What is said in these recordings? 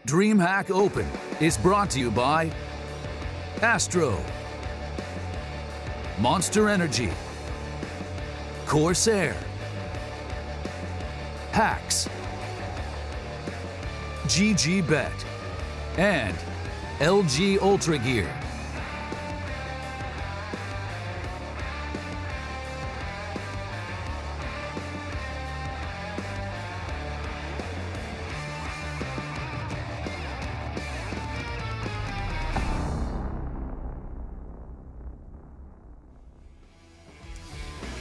DreamHack Open is brought to you by Astro, Monster Energy, Corsair, Hacks, GG Bet, and LG Ultra Gear.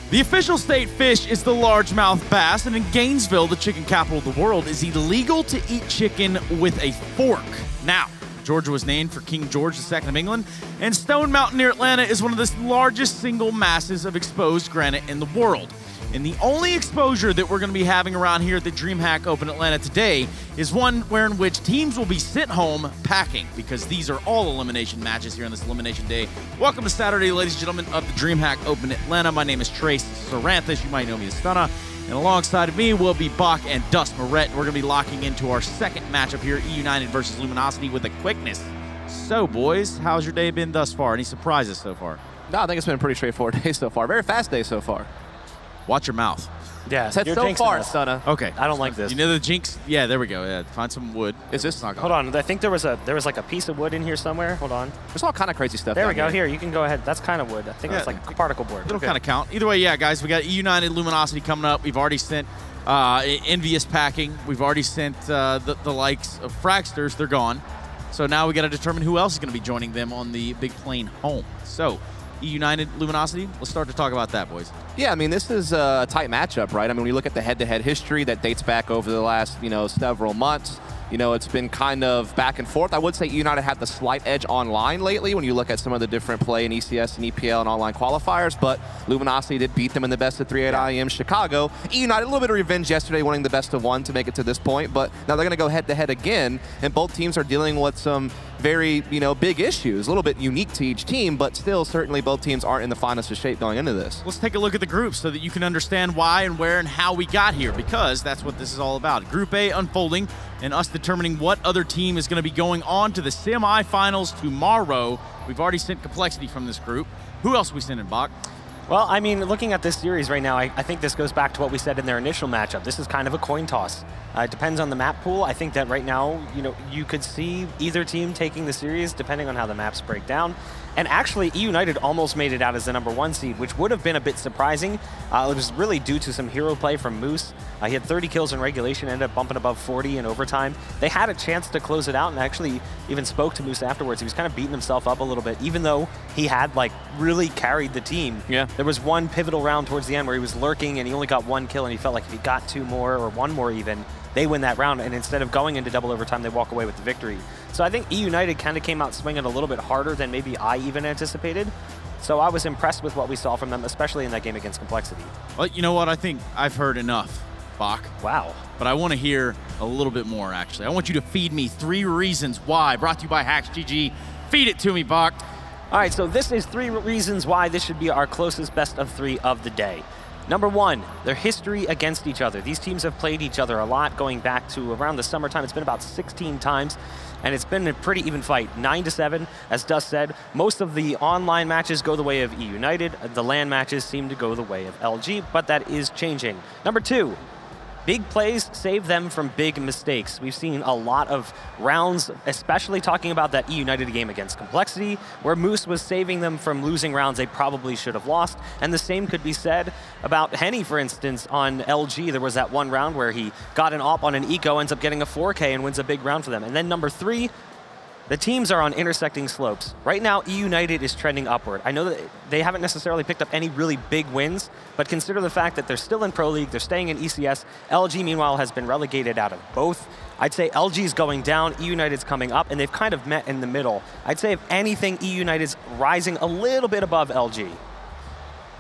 The official state fish is the largemouth bass, and in Gainesville, the chicken capital of the world, it's illegal to eat chicken with a fork. Now, Georgia was named for King George II of England, and Stone Mountain near Atlanta is one of the largest single masses of exposed granite in the world. And the only exposure that we're going to be having around here at the DreamHack Open Atlanta today is one in which teams will be sent home packing, because these are all elimination matches here on this elimination day. Welcome to Saturday, ladies and gentlemen, of the DreamHack Open Atlanta. My name is Trace Saranthus. You might know me as Stunna. And alongside of me will be Bach and Dust Moret. We're going to be locking into our second matchup here, eUnited versus Luminosity, with a quickness. So, boys, how's your day been thus far? Any surprises so far? No, I think it's been a pretty straightforward day so far. Very fast day so far. Watch your mouth. Yeah, Said you're so far, us. Stunna. Okay. I don't like this. You know the jinx? Yeah, there we go. Yeah, find some wood. Is this? Hold on. I think there was like a piece of wood in here somewhere. Hold on. There's all kind of crazy stuff. There we go. Here, you can go ahead. That's kind of wood. I think that's like particle board. It'll kind of count. Either way, yeah, guys, we got eUnited Luminosity coming up. We've already sent Envious packing. We've already sent the likes of Fragsters. They're gone. So now we got to determine who else is going to be joining them on the big plane home. So, eUnited Luminosity, let's start to talk about that, boys. Yeah, I mean, this is a tight matchup, right? I mean, when you look at the head-to-head history that dates back over the last, several months, it's been kind of back and forth. I would say eUnited had the slight edge online lately when you look at some of the different play in ECS and EPL and online qualifiers, but Luminosity did beat them in the best of 3 at IEM Chicago. eUnited, a little bit of revenge yesterday, winning the best of 1 to make it to this point, but now they're going to go head-to-head again, and both teams are dealing with some very, big issues, a little bit unique to each team, but still, certainly both teams aren't in the finest of shape going into this. Let's take a look at the groups so that you can understand why and where and how we got here, because that's what this is all about. Group A unfolding and us determining what other team is going to be going on to the semifinals tomorrow. We've already sent Complexity from this group. Who else are we sending, Bach? Well, I mean, looking at this series right now, I think this goes back to what we said in their initial matchup. This is kind of a coin toss. It depends on the map pool. I think that right now, you could see either team taking the series depending on how the maps break down. And actually, eUnited almost made it out as the #1 seed, which would have been a bit surprising. It was really due to some hero play from Moose. He had 30 kills in regulation, ended up bumping above 40 in overtime. They had a chance to close it out, and actually even spoke to Moose afterwards. He was kind of beating himself up a little bit, even though he had really carried the team. Yeah. There was one pivotal round towards the end where he was lurking and he only got 1 kill, and he felt like if he got 2 more or 1 more even, they win that round, and instead of going into double overtime, they walk away with the victory. So I think eUnited kind of came out swinging a little bit harder than maybe I even anticipated. So I was impressed with what we saw from them, especially in that game against Complexity. Well, you know what? I think I've heard enough, Bach. Wow. But I want to hear a little bit more, actually. I want you to feed me 3 reasons why. Brought to you by Hacks GG. Feed it to me, Bach. All right, so this is 3 reasons why this should be our closest best of 3 of the day. Number 1, their history against each other. These teams have played each other a lot going back to around the summertime. It's been about 16 times, and it's been a pretty even fight. 9-7, as Dust said. Most of the online matches go the way of eUnited. The LAN matches seem to go the way of LG, but that is changing. Number 2, big plays save them from big mistakes. We've seen a lot of rounds, especially talking about that eUnited game against Complexity, where Moose was saving them from losing rounds they probably should have lost. And the same could be said about Henny, for instance, on LG. There was that one round where he got an AWP on an eco, ends up getting a 4K and wins a big round for them. And then number 3, the teams are on intersecting slopes. Right now, eUnited is trending upward. I know that they haven't necessarily picked up any really big wins, but consider the fact that they're still in Pro League, they're staying in ECS. LG, meanwhile, has been relegated out of both. I'd say LG's going down, eUnited's coming up, and they've kind of met in the middle. I'd say, if anything, eUnited's rising a little bit above LG.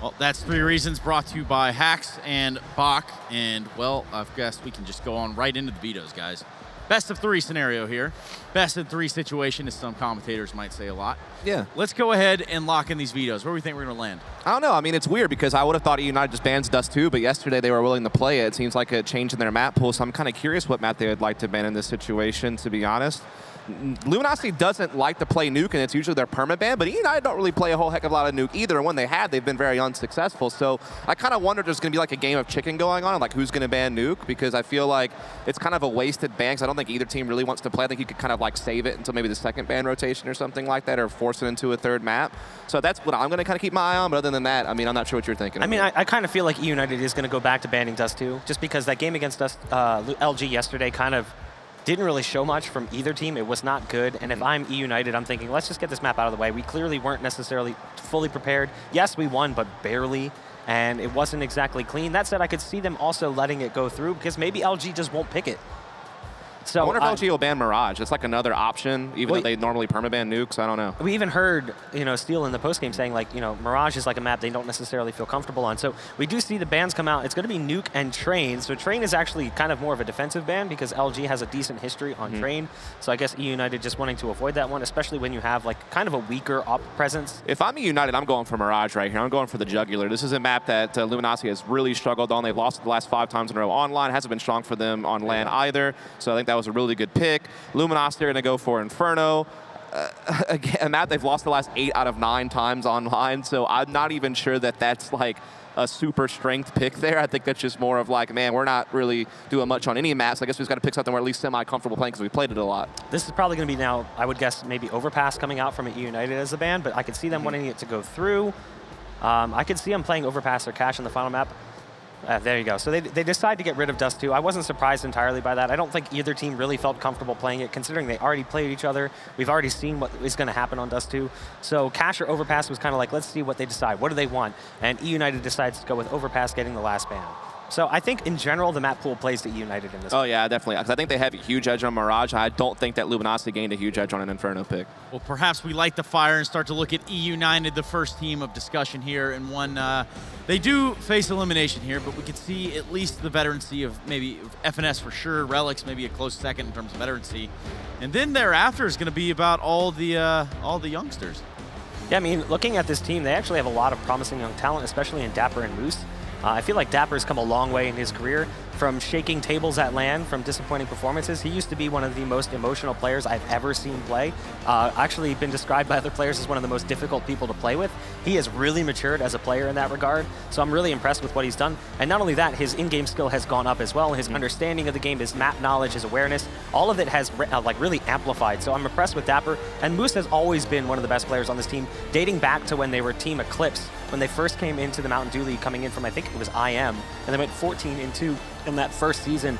Well, that's 3 reasons brought to you by Hacks and Bach. And, well, I guess we can just go on right into the vetoes, guys. Best of 3 scenario here. Best of 3 situation, as some commentators might say a lot. Yeah. Let's go ahead and lock in these vetoes. Where do we think we're going to land? I don't know. I mean, it's weird because I would have thought eUnited just bans Dust 2, but yesterday they were willing to play it. It seems like a change in their map pool, so I'm kind of curious what map they would like to ban in this situation, to be honest. Luminosity doesn't like to play Nuke, and it's usually their permaban, but eUnited don't really play a whole heck of a lot of Nuke either, and when they had, they've been very unsuccessful. So I kind of wonder if there's going to be like a game of chicken going on, like who's going to ban Nuke, because I feel like it's kind of a wasted ban, because I don't think either team really wants to play. I think you could kind of like save it until maybe the second ban rotation or something like that, or force it into a third map. So that's what I'm going to kind of keep my eye on, but other than that, I mean, I'm not sure what you're thinking. I mean, I kind of feel like eUnited is going to go back to banning Dust 2, just because that game against Dust, LG yesterday kind of didn't really show much from either team. It was not good, and if I'm eUnited, I'm thinking, let's just get this map out of the way. We clearly weren't necessarily fully prepared. Yes, we won, but barely, and it wasn't exactly clean. That said, I could see them also letting it go through, because maybe LG just won't pick it. So I wonder if LG will ban Mirage. It's like another option, even though they normally permaban nukes. I don't know. We even heard, Steel in the postgame saying, like, Mirage is like a map they don't necessarily feel comfortable on. So we do see the bans come out. It's going to be Nuke and Train. So Train is actually kind of more of a defensive ban because LG has a decent history on Train. So I guess eUnited just wanting to avoid that one, especially when you have like kind of a weaker op presence. If I'm eUnited, I'm going for Mirage right here. I'm going for the Jugular. This is a map that Luminosity has really struggled on. They've lost the last 5 times in a row online. It hasn't been strong for them on LAN either. So I think that was a really good pick. Luminosity are going to go for Inferno. Again, a map they've lost the last 8 out of 9 times online, so I'm not even sure that that's like a super strength pick there. I think that's just more of like, man, we're not really doing much on any maps. I guess we've got to pick something we're at least semi-comfortable playing because we played it a lot. This is probably going to be now, I would guess, maybe Overpass coming out from eUnited as a ban, but I could see them wanting it to go through. I could see them playing Overpass or Cash on the final map. There you go. So they decide to get rid of Dust 2. I wasn't surprised entirely by that. I don't think either team really felt comfortable playing it, considering they already played each other. We've already seen what is going to happen on Dust 2. So Cash or Overpass was kind of like, let's see what they decide. What do they want? And eUnited decides to go with Overpass getting the last ban. So I think, in general, the map pool plays to eUnited in this one. Yeah, definitely. Because I think they have a huge edge on Mirage. I don't think that Luminosity gained a huge edge on an Inferno pick. Well, perhaps we light the fire and start to look at eUnited, the first team of discussion here. And one, they do face elimination here, but we can see at least the veterancy of maybe FNS for sure. Relics maybe a close second in terms of veterancy. And then thereafter is going to be about all the youngsters. Yeah, I mean, looking at this team, they actually have a lot of promising young talent, especially in Dapper and Moose. I feel like Dapper's come a long way in his career, from shaking tables at LAN, from disappointing performances. He used to be one of the most emotional players I've ever seen play. Actually been described by other players as one of the most difficult people to play with. He has really matured as a player in that regard, so I'm really impressed with what he's done. And not only that, his in-game skill has gone up as well. His understanding of the game, his map knowledge, his awareness, all of it has really amplified. So I'm impressed with Dapper. And Moose has always been one of the best players on this team, dating back to when they were Team Eclipse, when they first came into the Mountain Dew League, coming in from, I think it was IM, and they went 14-2 in that first season.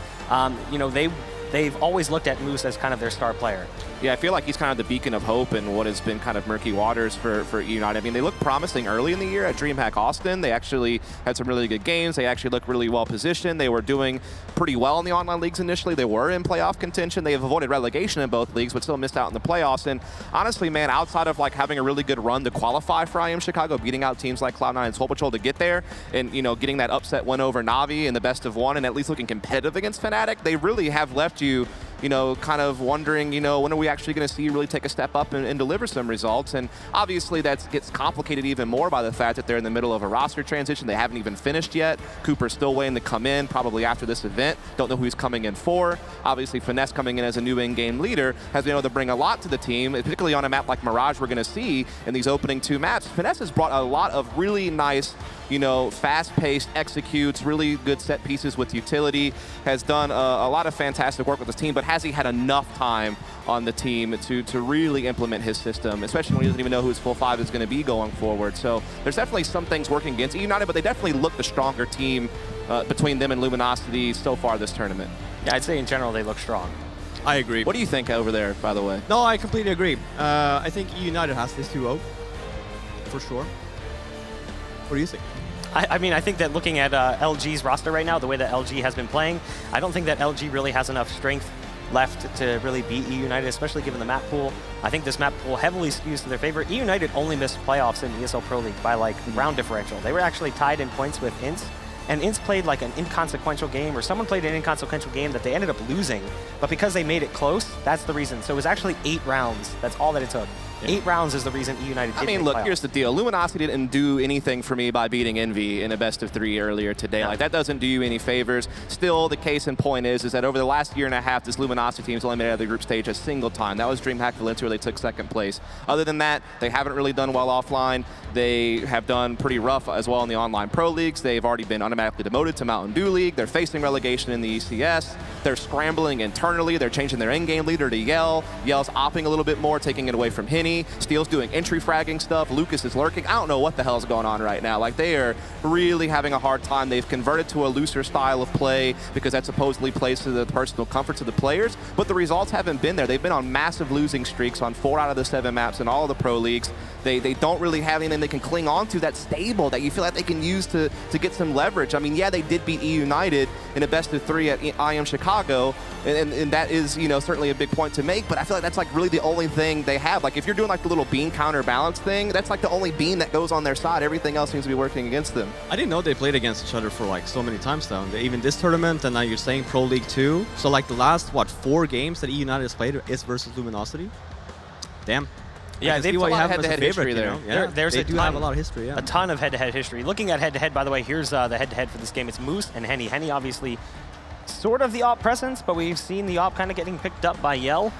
They've always looked at Moose as kind of their star player. Yeah, I feel like he's kind of the beacon of hope in what has been kind of murky waters for eUnited. I mean, they looked promising early in the year at DreamHack Austin. They actually had some really good games. They actually looked really well positioned. They were doing pretty well in the online leagues initially. They were in playoff contention. They have avoided relegation in both leagues, but still missed out in the playoffs. And honestly, man, outside of like having a really good run to qualify for IM Chicago, beating out teams like Cloud9 and Soul Patrol to get there, and getting that upset win over Na'Vi in the best of 1, and at least looking competitive against Fnatic, they really have left you kind of wondering, when are we actually going to see you really take a step up and deliver some results? And obviously that gets complicated even more by the fact that they're in the middle of a roster transition. They haven't even finished yet. Cooper's still waiting to come in, probably after this event. Don't know who he's coming in for. Obviously, Finesse coming in as a new in-game leader has been able to bring a lot to the team, particularly on a map like Mirage we're going to see in these opening 2 maps. Finesse has brought a lot of really nice, fast-paced executes, really good set pieces with utility, has done a lot of fantastic work with his team, but has he had enough time on the team to really implement his system, especially when he doesn't even know who his full 5 is going to be going forward? So there's definitely some things working against eUnited, but they definitely look the stronger team between them and Luminosity so far this tournament. Yeah, I'd say in general they look strong. I agree. What do you think over there, by the way? No, I completely agree. I think eUnited has this 2-0, for sure. What do you think? I mean, I think that looking at LG's roster right now, the way that LG has been playing, I don't think that LG really has enough strength left to really beat eUnited, especially given the map pool. I think this map pool heavily skews to their favor. eUnited only missed playoffs in ESL Pro League by like round differential. They were actually tied in points with Ints, and Ints played like an inconsequential game, or someone played an inconsequential game that they ended up losing, but because they made it close, that's the reason. So it was actually 8 rounds. That's all that it took. 8 rounds is the reason eUnited did. I mean, look, here's the deal. Luminosity didn't do anything for me by beating Envy in a best-of-3 earlier today. Like, that doesn't do you any favors. Still, the case in point is that over the last year and a half, this Luminosity team's only made it out of the group stage a single time. That was DreamHack Valencia, where they took 2nd place. Other than that, they haven't really done well offline. They have done pretty rough as well in the online pro leagues. They've already been automatically demoted to Mountain Dew League. They're facing relegation in the ECS. They're scrambling internally. They're changing their in-game leader to Yell. Yell's opping a little bit more, taking it away from Henny. Steel's doing entry fragging stuff. Lucas is lurking. I don't know what the hell's going on right now. Like, they are really having a hard time. They've converted to a looser style of play because that supposedly plays to the personal comforts of the players, but the results haven't been there. They've been on massive losing streaks on 4 out of the 7 maps in all of the pro leagues. They don't really have anything they can cling on to that's stable, that you feel like they can use to get some leverage. I mean, yeah, they did beat eUnited in a best-of-3 at IM Chicago, and that is, you know, certainly a big point to make, but I feel like that's like really the only thing they have. Like, if you're doing like the little bean counterbalance thing, that's like the only bean that goes on their side. Everything else seems to be working against them. I didn't know they played against each other for like so many times now. Even this tournament, and now you're saying Pro League 2. So like the last, what, 4 games that eUnited has played is versus Luminosity? Damn. Yeah, they've got a lot of head-to-head history there. Yeah, they do have a lot of history, yeah. A ton of head-to-head history. Looking at head-to-head, by the way, here's the head-to-head for this game. It's Moose and Henny. Henny, obviously, sort of the AWP presence, but we've seen the AWP kind of getting picked up by Yell.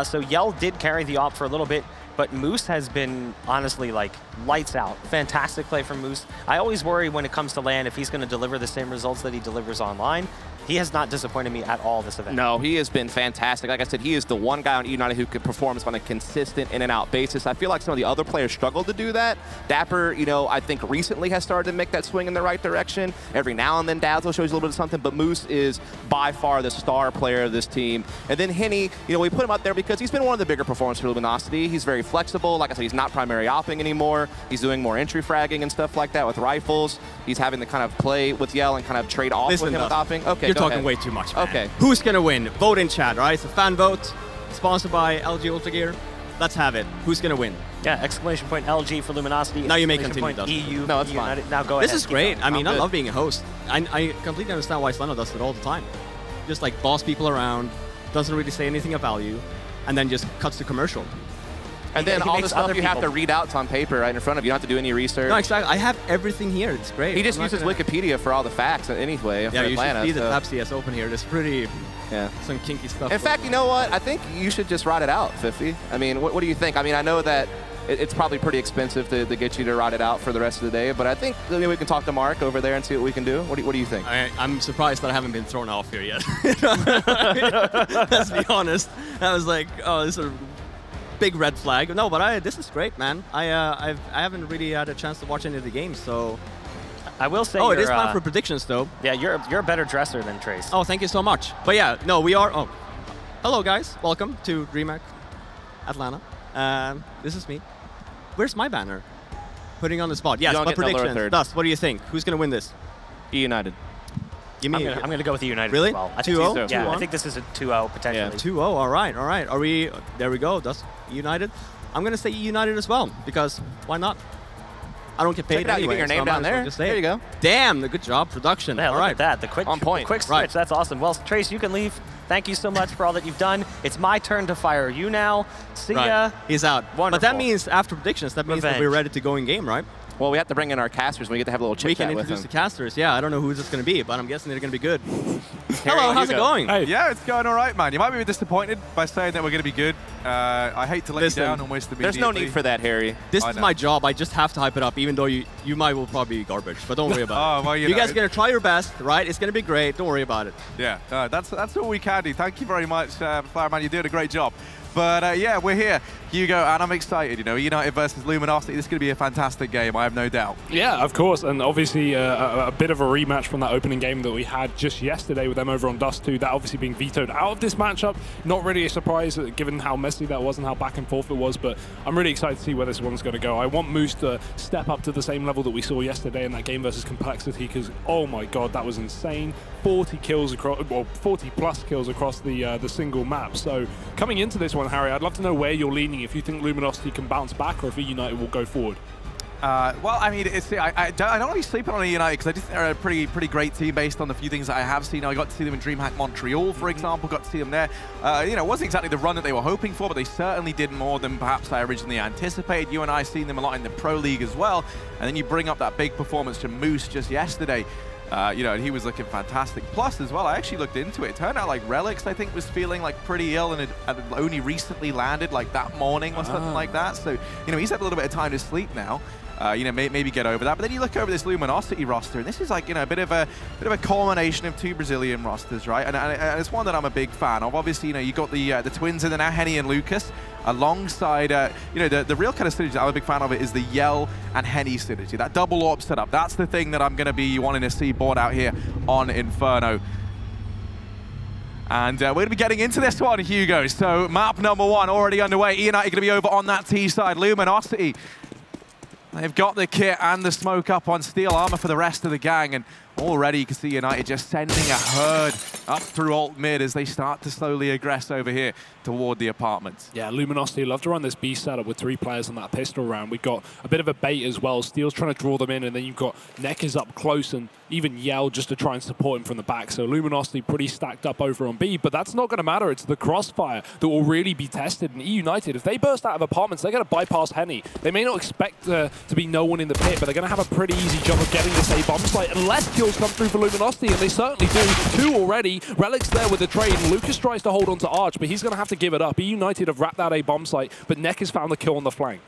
So Yell did carry the AWP for a little bit, but Moose has been, honestly, like, lights out. Fantastic play from Moose. I always worry when it comes to LAN if he's going to deliver the same results that he delivers online. He has not disappointed me at all this event. No, he has been fantastic. Like I said, he is the one guy on eUnited who could perform on a consistent in-and-out basis. I feel like some of the other players struggle to do that. Dapper, you know, I think recently has started to make that swing in the right direction. Every now and then Dazzle shows you a little bit of something, but Moose is by far the star player of this team. And then Henny, you know, we put him up there because he's been one of the bigger performers for Luminosity. He's very flexible. Like I said, he's not primary opping anymore. He's doing more entry fragging and stuff like that with rifles. He's having to kind of play with Yell and kind of trade off with him with opping. Okay, you're talking way too much, man. Okay. Who's going to win? Vote in chat, all right? It's a fan vote, sponsored by LG Ultra Gear. Let's have it. Who's going to win? Yeah, exclamation point LG for Luminosity. Now you may continue, EU. No, it's fine. Now go ahead. This is great. I mean, I love being a host. I completely understand why Slano does it all the time. Just like boss people around, doesn't really say anything of value, and then just cuts to commercial. And then all the stuff you have to read out on paper right in front of you. You don't have to do any research. No, exactly. I have everything here. It's great. He just uses Wikipedia for all the facts anyway. Yeah, for you Atlanta, should see the Tab CS open here. There's pretty, some kinky stuff. In fact, you know what? I think you should just ride it out, Fifi. I mean, what do you think? I mean, I know that it's probably pretty expensive to get you to ride it out for the rest of the day, but I think maybe we can talk to Mark over there and see what we can do. What do you think? I'm surprised that I haven't been thrown off here yet. Let's be honest. I was like, oh, this is a big red flag. No, but this is great, man. I haven't really had a chance to watch any of the games, so. I will say. Oh, it is time for predictions, though. Yeah, you're a better dresser than Trace. Oh, thank you so much. But yeah, no, we are. Oh, hello guys, welcome to DreamHack Atlanta. This is me. Where's my banner? Putting on the spot. Yes, but predictions. Thus, what do you think? Who's gonna win this? eUnited. I'm gonna go with eUnited really? as well. 2-0? Yeah, I think this is a 2-0 potentially. Yeah, 2-0. All right. Are we? There we go. That's eUnited. I'm gonna say eUnited as well because why not? I don't get paid anyway. You get your name down there. There you go. Damn, good job, production. Yeah, all look right, at that. The quick, on point. the quick switch. That's awesome. Well, Trace, you can leave. Thank you so much for all that you've done. It's my turn to fire you now. See ya. He's out. Wonderful. But that means after predictions, that means that we're ready to go in game, right? Well, we have to bring in our casters. We get to have a little chit chat with them. We can introduce the casters. Yeah, I don't know who this is going to be, but I'm guessing they're going to be good. Hello, how's it going? Hey. Yeah, it's going all right, man. You might be disappointed by saying that we're going to be good. I hate to let you down almost immediately. There's no need for that, Harry. This is my job. I just have to hype it up, even though you will probably be garbage. But don't worry about it. Well, you guys are going to try your best, right? It's going to be great. Don't worry about it. Yeah, that's all we can do. Thank you very much, Flowerman. You're doing a great job. But yeah, we're here, Hugo, and I'm excited. You know, United versus Luminosity. This is going to be a fantastic game, I have no doubt. Yeah, of course, and obviously a bit of a rematch from that opening game that we had just yesterday with them over on Dust 2. That obviously being vetoed out of this matchup. Not really a surprise given how messy that was and how back and forth it was, but I'm really excited to see where this one's going to go. I want Moose to step up to the same level that we saw yesterday in that game versus Complexity, because oh my god, that was insane. 40 kills across, well, 40 plus kills across the single map. So coming into this one, Harry, I'd love to know where you're leaning, if you think Luminosity can bounce back or if eUnited will go forward. Well, I mean, I don't want to be sleeping on eUnited because I just think they're a pretty great team based on the few things that I have seen. I got to see them in DreamHack Montreal, for example, got to see them there. You know, it wasn't exactly the run that they were hoping for, but they certainly did more than perhaps I originally anticipated. You and I seen them a lot in the Pro League as well. And then you bring up that big performance to Moose just yesterday. You know, and he was looking fantastic. Plus, as well, I actually looked into it. It turned out like Relics, I think, was feeling like pretty ill and had only recently landed like that morning or something like that. So, you know, he's had a little bit of time to sleep now. You know, maybe get over that. But then you look over this Luminosity roster, and this is like, you know, a bit of a culmination of two Brazilian rosters, right? And it's one that I'm a big fan of. Obviously, you know, you got the twins in there now, Henny and Lucas, alongside, you know, the real kind of synergy that I'm a big fan of it is the Yell and Henny synergy. That double AWP setup, that's the thing that I'm going to be wanting to see brought out here on Inferno. And we're going to be getting into this one, Hugo. So map number 1 already underway. eUnited going to be over on that T side. Luminosity, they've got the kit and the smoke up on steel armor for the rest of the gang, and already you can see United just sending a herd up through alt mid as they start to slowly aggress over here toward the apartments. Yeah, Luminosity love to run this B setup with 3 players on that pistol round. We've got a bit of a bait as well. Steel's trying to draw them in, and then you've got Neck is up close, and even Yell just to try and support him from the back. So Luminosity pretty stacked up over on B, but that's not going to matter. It's the crossfire that will really be tested. And eUnited, if they burst out of apartments, they're going to bypass Henny. They may not expect to be no one in the pit, but they're going to have a pretty easy job of getting this A bomb site unless kills come through for Luminosity, and they certainly do. 2 already. Relic's there with the trade, and Lucas tries to hold on to Arch, but he's going to have to give it up. eUnited have wrapped that A bomb site, but Neck has found the kill on the flank.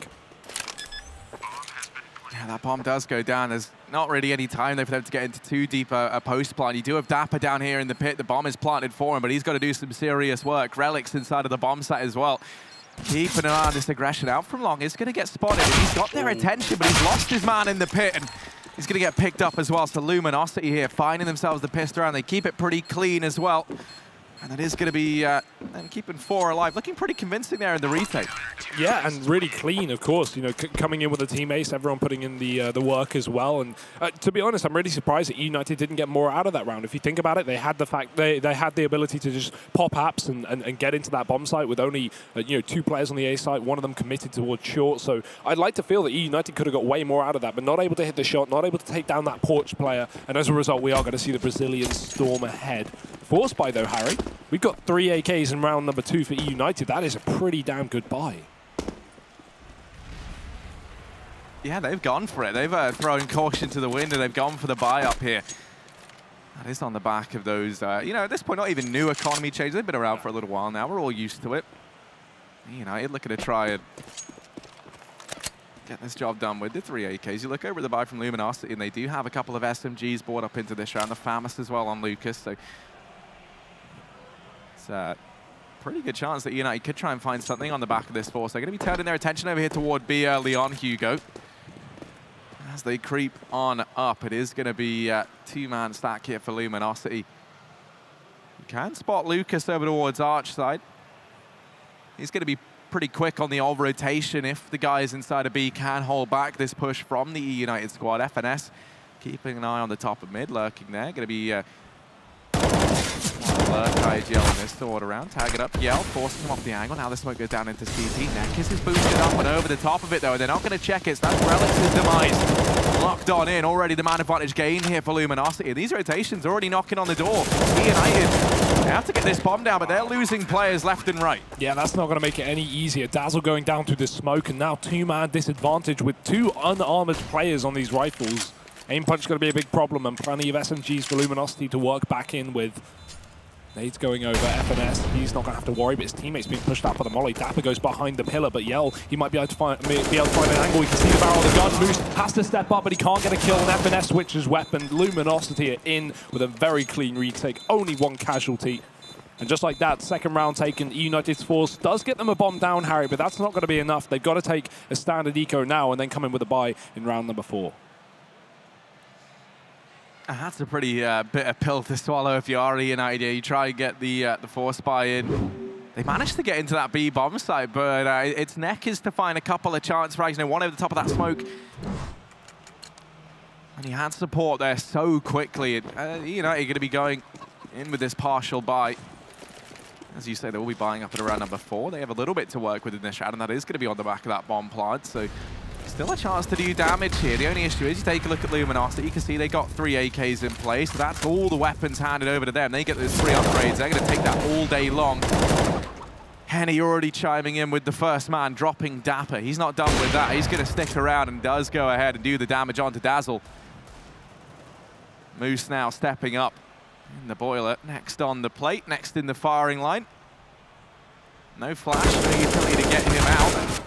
Yeah, that bomb does go down. There's not really any time there for them to get into too deep a post plant. You do have Dapper down here in the pit. The bomb is planted for him, but he's got to do some serious work. Relic's inside of the bomb site as well. Keeping an eye on this aggression out from long. Is going to get spotted. And he's got their attention, but he's lost his man in the pit, and he's going to get picked up as well. So Luminosity here finding themselves the pistol round. They keep it pretty clean as well. And that is going to be keeping 4 alive. Looking pretty convincing there in the retake. Yeah, and really clean, of course. You know, coming in with the teammates, everyone putting in the work as well. And to be honest, I'm really surprised that eUnited didn't get more out of that round. If you think about it, they had they had the ability to just pop apps and get into that bomb site with only you know, 2 players on the A site, one of them committed towards short. So I'd like to feel that eUnited could have got way more out of that, but not able to hit the shot, not able to take down that porch player. And as a result, we are going to see the Brazilians storm ahead. Force buy though, Harry. We've got 3 AKs in round number 2 for eUnited. That is a pretty damn good buy. Yeah, they've gone for it. They've thrown caution to the wind, and they've gone for the buy up here. That is on the back of those, you know, at this point, not even new economy changes. They've been around for a little while now. We're all used to it. United looking to try and get this job done with the 3 AKs. You look over at the buy from Luminosity, and they do have a couple of SMGs brought up into this round. The FAMAS as well on Lucas, so it's a pretty good chance that United could try and find something on the back of this force. They're going to be turning their attention over here toward B early on, Hugo. As they creep on up, it is going to be a 2-man stack here for Luminosity. You can spot Lucas over towards Arch side. He's going to be pretty quick on the old rotation if the guys inside of B can hold back this push from the eUnited squad. FNS keeping an eye on the top of mid, lurking there. Going to be lurk Yell on this sword around. Tag it up, Yell, forcing him off the angle. Now the smoke goes down into CT. Nekis is boosted up and over the top of it though. They're not going to check it. So that's Relic's demise. Locked on in. Already the man advantage gain here for Luminosity. These rotations are already knocking on the door. eUnited, they have to get this bomb down, but they're losing players left and right. Yeah, that's not going to make it any easier. Dazzle going down through the smoke, and now 2-man disadvantage with 2 unarmored players on these rifles. Aim punch is going to be a big problem, and plenty of SMGs for Luminosity to work back in with. Nades going over, FNS, he's not going to have to worry, but his teammate's being pushed out for the molly. Dapper goes behind the pillar, but Yell, he might be able to find an angle. You can see the barrel of the gun. Moose has to step up, but he can't get a kill, and FNS switches weapon. Luminosity are in with a very clean retake, only 1 casualty. And just like that, second round taken, eUnited's force does get them a bomb down, Harry, but that's not going to be enough. They've got to take a standard eco now and then come in with a buy in round number 4. That's a pretty bitter pill to swallow if you are eUnited. You try and get the force buy in. They managed to get into that B bomb site, but its neck is to find a couple of chance frags. You know, one over the top of that smoke. And he had support there so quickly. United are going to be going in with this partial buy. As you say, they will be buying up at around number 4. They have a little bit to work with in this round, and that is going to be on the back of that bomb plant. So Still a chance to do damage here. The only issue is you take a look at Luminosity. You can see they got 3 AKs in play, so that's all the weapons handed over to them. They get those 3 upgrades. They're going to take that all day long. Henny already chiming in with the first man, dropping Dapper. He's not done with that. He's going to stick around and does go ahead and do the damage onto Dazzle. Moose now stepping up in the boiler. Next on the plate, next in the firing line. No flash, no utility to get him out.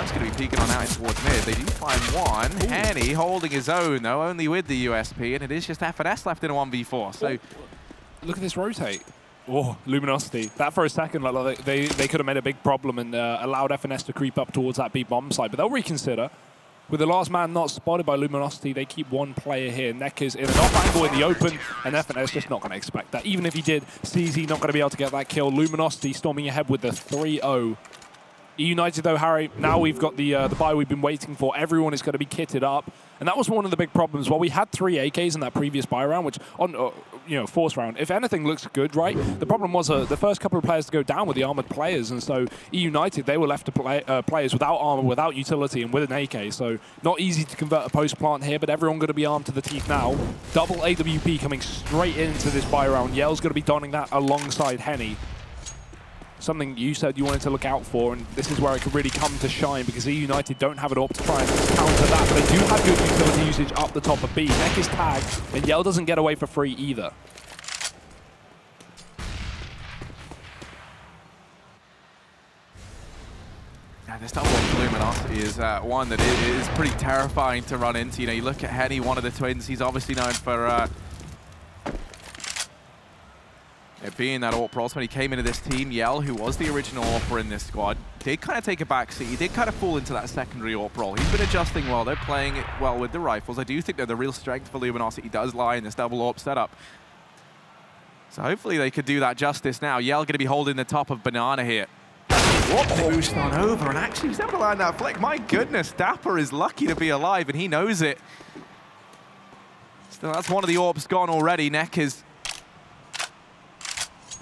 It's going to be peeking on out towards mid. They do find one. Ooh. Henny holding his own, though, only with the USP, and it is just FNS left in a 1v4. So, look at this rotate. Oh, Luminosity. That for a second, like, they could have made a big problem and allowed FNS to creep up towards that B bomb site, but they'll reconsider. With the last man not spotted by Luminosity, they keep one player here. Neck is in an off angle in the open, and FNS just not going to expect that. Even if he did, CZ not going to be able to get that kill. Luminosity storming ahead with the 3-0. eUnited though, Harry, now we've got the buy we've been waiting for. Everyone is going to be kitted up. And that was one of the big problems. While we had 3 AKs in that previous buy round, which on fourth round, if anything looks good, right? The problem was the first couple of players to go down were the armored players, and so eUnited, they were left to play players without armor, without utility, and with an AK. So not easy to convert a post plant here, but everyone going to be armed to the teeth now. Double AWP coming straight into this buy round. Yell's going to be donning that alongside Henny. Something you said you wanted to look out for, and this is where it could really come to shine because eUnited don't have an AWP to try and counter that, but they do have good utility usage up the top of B. Neck is tagged, and Yell doesn't get away for free either. Yeah, this double Luminosity is one that is pretty terrifying to run into. You know, you look at Henny, one of the twins, he's obviously known for being that AWP role. So when he came into this team, Yell, who was the original AWPer in this squad, did kind of take a backseat. He did kind of fall into that secondary AWP role. He's been adjusting well. They're playing it well with the rifles. I do think that the real strength for Luminosity does lie in this double AWP setup. So hopefully they could do that justice now. Yell going to be holding the top of Banana here. Boost on over, and actually he's able to land that flick. My goodness, Dapper is lucky to be alive, and he knows it. Still, that's one of the AWPs gone already. Neck is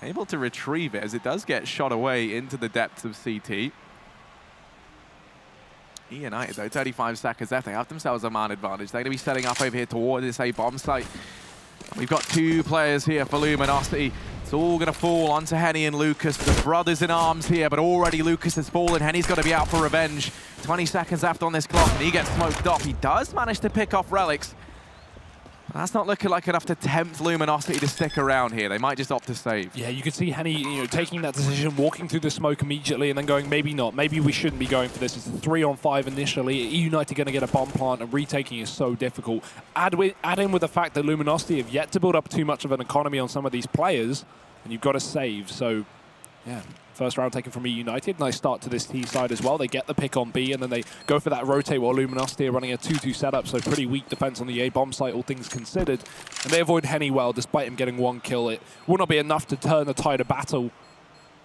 able to retrieve it as it does get shot away into the depths of CT. eUnited, though, 35 seconds left. They have themselves a man advantage. They're going to be setting up over here toward this A bomb site. We've got 2 players here for Luminosity. It's all going to fall onto Henny and Lucas. The brothers in arms here, but already Lucas has fallen. Henny's got to be out for revenge. 20 seconds left on this clock, and he gets smoked off. He does manage to pick off relics. That's not looking like enough to tempt Luminosity to stick around here. They might just opt to save. Yeah, you could see Henny, taking that decision, walking through the smoke immediately, and then going, maybe not. Maybe we shouldn't be going for this. It's a 3-on-5 initially. eUnited going to get a bomb plant, and retaking is so difficult. Add in with the fact that Luminosity have yet to build up too much of an economy on some of these players, and you've got to save. So, yeah. First round taken from eUnited. Nice start to this T side as well. They get the pick on B, and then they go for that rotate while Luminosity are running a 2-2 setup, so pretty weak defense on the A bomb site, all things considered. And they avoid Henny well, despite him getting 1 kill. It will not be enough to turn the tide of battle.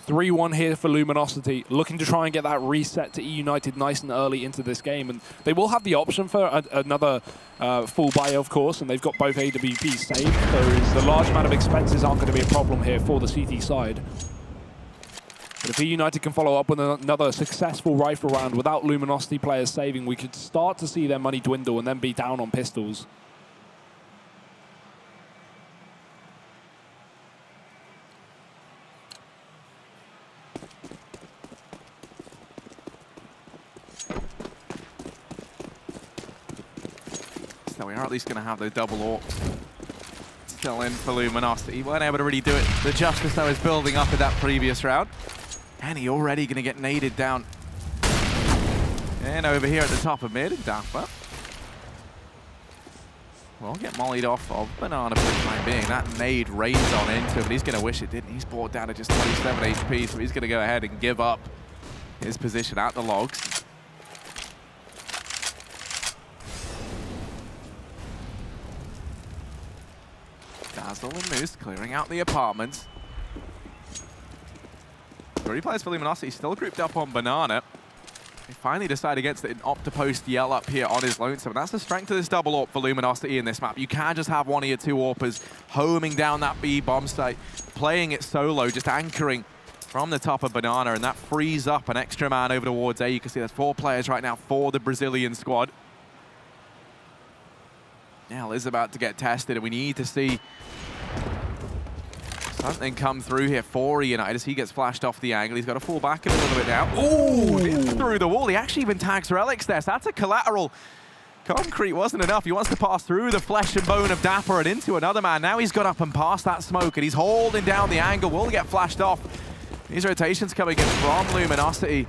3-1 here for Luminosity, looking to try and get that reset to eUnited nice and early into this game. And they will have the option for another full buy, of course, and they've got both AWPs saved, so the large amount of expenses aren't going to be a problem here for the CT side. But if eUnited can follow up with another successful rifle round without Luminosity players saving, we could start to see their money dwindle and then be down on pistols. So we are at least going to have the double AWPs still in for Luminosity. Weren't able to really do it the justice that was building up in that previous round. And he already going to get naded down. And over here at the top of mid, Dapper will get mollied off of Banana for the time being. That nade rains on into him, but he's going to wish it didn't. He's brought down to just 27 HP, so he's going to go ahead and give up his position at the logs. Dazzle and Moose clearing out the apartments. 3 players for Luminosity still grouped up on Banana. They finally decide against it and opt to post Yell up here on his lonesome. And that's the strength of this double AWP for Luminosity in this map. You can't just have one of your 2 AWPers homing down that B bomb site, playing it solo, just anchoring from the top of Banana, and that frees up an extra man over towards A. You can see there's 4 players right now for the Brazilian squad. Nell is about to get tested, and we need to see something come through here for eUnited as he gets flashed off the angle. He's got to fall back a little bit now. Ooh, through the wall. He actually even tags Relics there, so that's a collateral. Concrete wasn't enough. He wants to pass through the flesh and bone of Dapper and into another man. Now he's got up and past that smoke, and he's holding down the angle. Will get flashed off. These rotations coming in from Luminosity.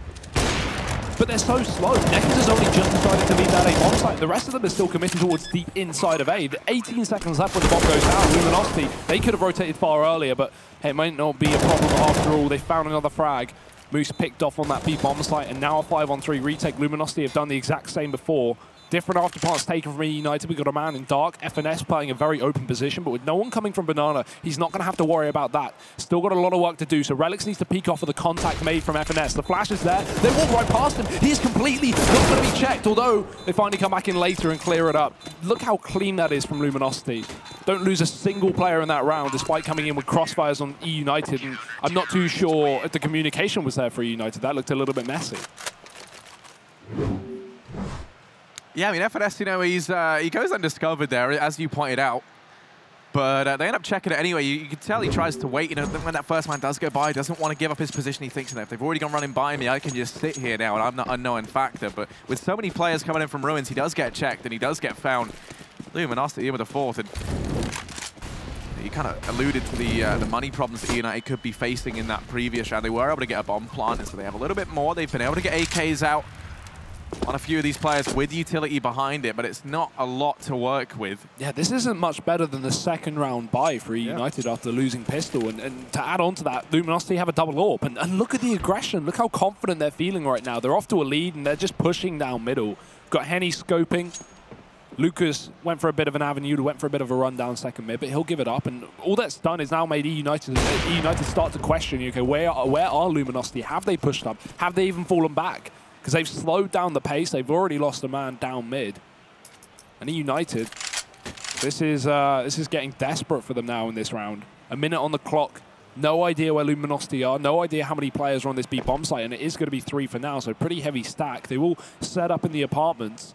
But they're so slow. Neckers has only just decided to leave that A bomb site. The rest of them are still committed towards the inside of A. 18 seconds left when the bomb goes down. Luminosity, they could have rotated far earlier, but hey, it might not be a problem after all. They found another frag. Moose picked off on that B bomb site, and now a 5-on-3 retake. Luminosity have done the exact same before. Different afterparts taken from eUnited. We've got a man in Dark. FNS playing a very open position, but with no one coming from Banana, he's not going to have to worry about that. Still got a lot of work to do, so Relics needs to peek off of the contact made from FNS. The flash is there. They walk right past him. He's completely not going to be checked, although they finally come back in later and clear it up. Look how clean that is from Luminosity. Don't lose a single player in that round, despite coming in with crossfires on eUnited, and I'm not too sure if the communication was there for eUnited. That looked a little bit messy. Yeah, I mean, FNS, you know, he goes undiscovered there, as you pointed out. But they end up checking it anyway. You can tell he tries to wait. You know, when that first man does go by, he doesn't want to give up his position. He thinks, you know, if they've already gone running by me, I can just sit here now, and I'm not unknown factor. But with so many players coming in from Ruins, he does get checked, and he does get found. Luminosity in with a 4th, and he kind of alluded to the money problems that eUnited could be facing in that previous round. They were able to get a bomb planted, so they have a little bit more. They've been able to get AKs out on a few of these players with utility behind it, but it's not a lot to work with. Yeah, this isn't much better than the second round bye for eUnited after losing Pistol. And to add on to that, Luminosity have a double AWP. And look at the aggression. Look how confident they're feeling right now. They're off to a lead, and they're just pushing down middle. Got Henny scoping. Lucas went for a bit of an avenue, went for a bit of a run down second mid, but he'll give it up. And all that's done is now made eUnited start to question, okay, where are Luminosity? Have they pushed up? Have they even fallen back? Because they've slowed down the pace. They've already lost a man down mid. And eUnited, this is getting desperate for them now in this round. A minute on the clock. No idea where Luminosity are. No idea how many players are on this B bomb site. And it is going to be 3 for now, so pretty heavy stack. They will set up in the apartments.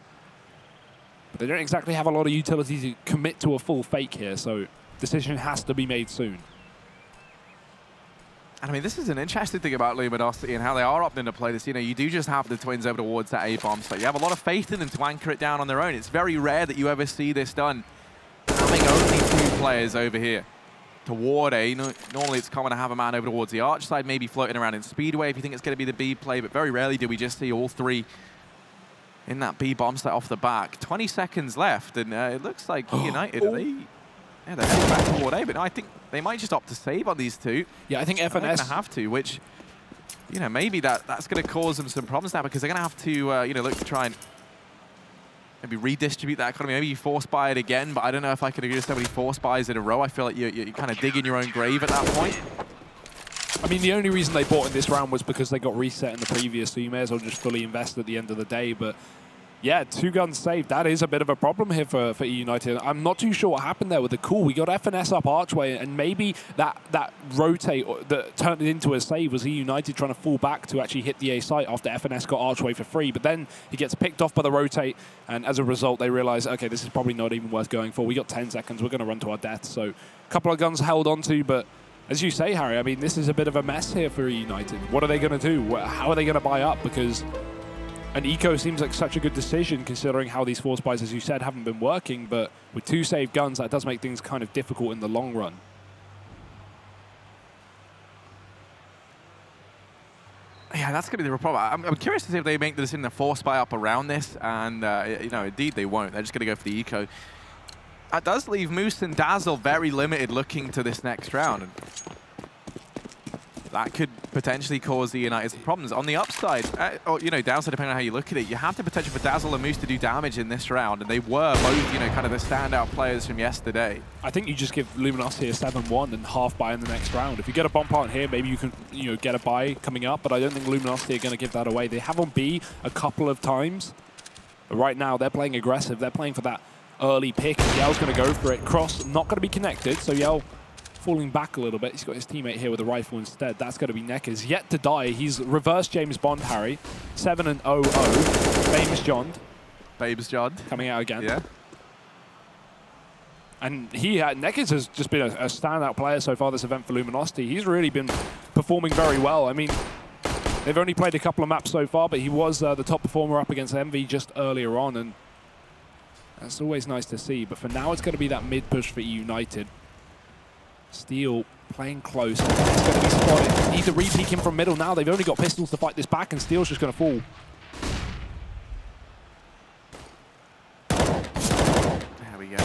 But they don't exactly have a lot of utility to commit to a full fake here, so decision has to be made soon. And I mean, this is an interesting thing about Luminosity and how they are opting to play this. You know, you do just have the twins over towards that A-bomb, so you have a lot of faith in them to anchor it down on their own. It's very rare that you ever see this done. Having only 2 players over here toward A. Normally it's common to have a man over towards the arch side, maybe floating around in Speedway if you think it's going to be the B play, but very rarely do we just see all 3 in that B bomb set off the back. 20 seconds left, and it looks like eUnited, they're heading back toward A, but no, I think they might just opt to save on these 2. Yeah, I think FNS... They're going to have to, which, you know, maybe that's going to cause them some problems now, because they're going to have to, you know, look to try and maybe redistribute that economy. Maybe you force buy it again, but I don't know if I could agree so many force buys in a row. I feel like you're kind of digging your own grave at that point. I mean, the only reason they bought in this round was because they got reset in the previous, so you may as well just fully invest at the end of the day, but... yeah, 2 guns saved. That is a bit of a problem here for eUnited. I'm not too sure what happened there with the call. We got FNS up Archway, and maybe that rotate that turned it into a save was eUnited trying to fall back to actually hit the A site after FNS got Archway for free. But then he gets picked off by the rotate, and as a result, they realize, okay, this is probably not even worth going for. We got 10 seconds. We're going to run to our death. So a couple of guns held onto, but as you say, Harry, I mean, this is a bit of a mess here for eUnited. What are they going to do? How are they going to buy up? Because... an eco seems like such a good decision considering how these force buys, as you said, haven't been working, but with 2 saved guns, that does make things kind of difficult in the long run. Yeah, that's going to be the problem. I'm curious to see if they make the decision to force buy up around this, and, you know, indeed they won't. They're just going to go for the eco. That does leave Moose and Dazzle very limited looking to this next round. And that could potentially cause the eUnited's problems. On the upside, or, you know, downside, depending on how you look at it, you have the potential for Dazzle and Moose to do damage in this round, and they were both, you know, kind of the standout players from yesterday. I think you just give Luminosity a 7-1 and half buy in the next round. If you get a bomb plant here, maybe you can, you know, get a buy coming up, but I don't think Luminosity are going to give that away. They have on B a couple of times, but right now they're playing aggressive. They're playing for that early pick. Yell's going to go for it. Cross not going to be connected, so Yell falling back a little bit. He's got his teammate here with a rifle instead. That's going to be Neckers. Yet to die. He's reverse James Bond, Harry. 7-0-0. Famous John. Babes John. Coming out again. Yeah. And Neckers has just been a standout player so far this event for Luminosity. He's really been performing very well. I mean, they've only played a couple of maps so far, but he was the top performer up against Envy just earlier on, and that's always nice to see. But for now, it's going to be that mid push for eUnited. Steel playing close. It's going to be spotted. Need to re-peek him from middle now. They've only got pistols to fight this back, and Steel's just going to fall. There we go.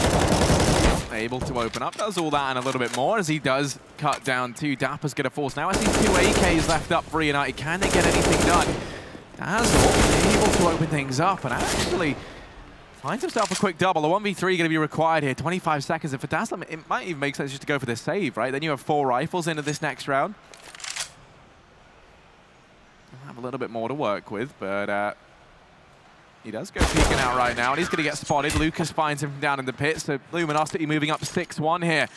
Able to open up. Does all that and a little bit more as he does cut down two. Dapper's going to force. Now I see 2 AKs left up for eUnited. Can they get anything done? Dazzle able to open things up and actually finds himself a quick double. A 1v3 going to be required here. 25 seconds. And for Dazzle, it might even make sense just to go for the save, right? Then you have 4 rifles into this next round. You'll have a little bit more to work with, but he does go peeking out right now, and he's going to get spotted. Lucas finds him from down in the pit, so Luminosity moving up 6-1 here.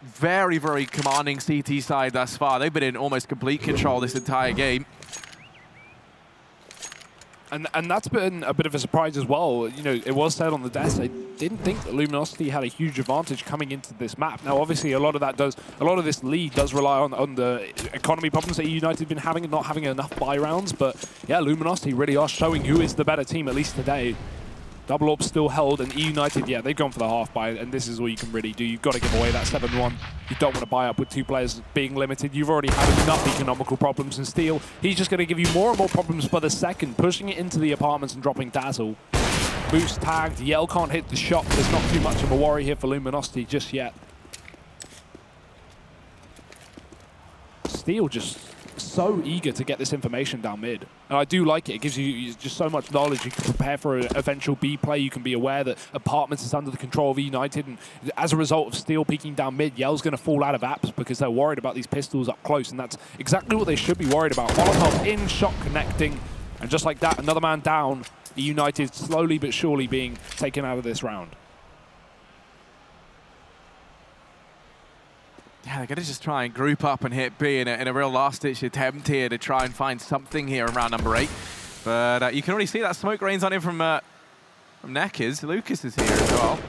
Very, very commanding CT side thus far. They've been in almost complete control this entire game. And that's been a bit of a surprise as well. You know, it was said on the desk, they didn't think that Luminosity had a huge advantage coming into this map. Now, obviously, a lot of this lead does rely on the economy problems that eUnited have been having and not having enough buy rounds. But yeah, Luminosity really are showing who is the better team, at least today. Double Orb still held, and eUnited, yeah, they've gone for the half buy, and this is all you can really do. You've got to give away that 7-1. You don't want to buy up with 2 players being limited. You've already had enough economical problems, and Steel, he's just going to give you more and more problems for the second, pushing it into the apartments and dropping Dazzle. Boost tagged, Yell can't hit the shot. There's not too much of a worry here for Luminosity just yet. Steel just so eager to get this information down mid. And I do like it. It gives you just so much knowledge. You can prepare for an eventual B play. You can be aware that Apartments is under the control of eUnited. And as a result of Steel peeking down mid, Yell's going to fall out of apps because they're worried about these pistols up close. And that's exactly what they should be worried about. Molotov in shot connecting. And just like that, another man down. eUnited slowly but surely being taken out of this round. Yeah, they're going to just try and group up and hit B in a real last-ditch attempt here to try and find something here in round number 8. But you can already see that smoke rains on him from Neckers. Lucas is here as well.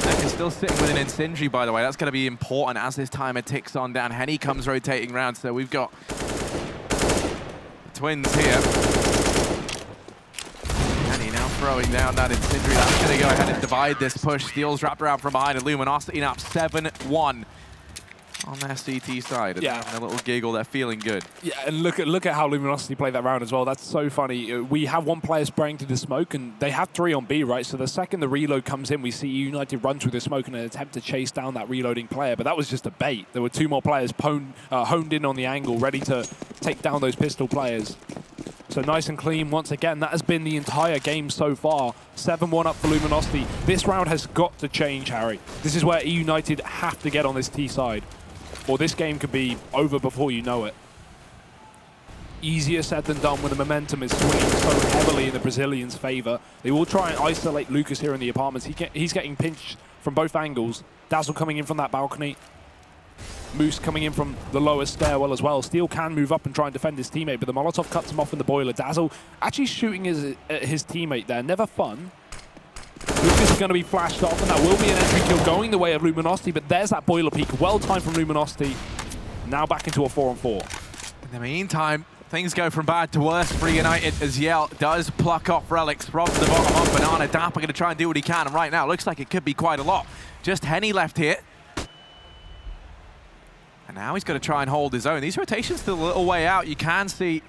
Neckers still sitting with an incendiary, by the way. That's going to be important as this timer ticks on down. Henny comes rotating round, so we've got the twins here. Henny now throwing down that incendiary. That's going to go ahead and divide this push. Steel's wrapped around from behind, and Luminosity now 7-1. On their CT side, and having a little giggle, they're feeling good. Yeah, and look at how Luminosity played that round as well. That's so funny. We have 1 player spraying through the smoke, and they have 3 on B, right? So the second the reload comes in, we see eUnited run through the smoke in an attempt to chase down that reloading player. But that was just a bait. There were 2 more players honed in on the angle, ready to take down those pistol players. So nice and clean once again. That has been the entire game so far. 7-1 up for Luminosity. This round has got to change, Harry. This is where eUnited have to get on this T side, or this game could be over before you know it. Easier said than done when the momentum is swinging so heavily in the Brazilians' favor. They will try and isolate Lucas here in the apartments. He's getting pinched from both angles. Dazzle coming in from that balcony. Moose coming in from the lower stairwell as well. Steel can move up and try and defend his teammate, but the Molotov cuts him off in the boiler. Dazzle actually shooting his teammate there. Never fun. Lucas is going to be flashed off, and that will be an entry kill going the way of Luminosity, but there's that boiler peak. Well timed from Luminosity. Now back into a 4-on-4. In the meantime, things go from bad to worse for eUnited as Yell does pluck off relics from the bottom of Banana. Dapper going to try and do what he can, and right now looks like it could be quite a lot. Just Henny left here. And now he's going to try and hold his own. These rotations still a little way out. You can see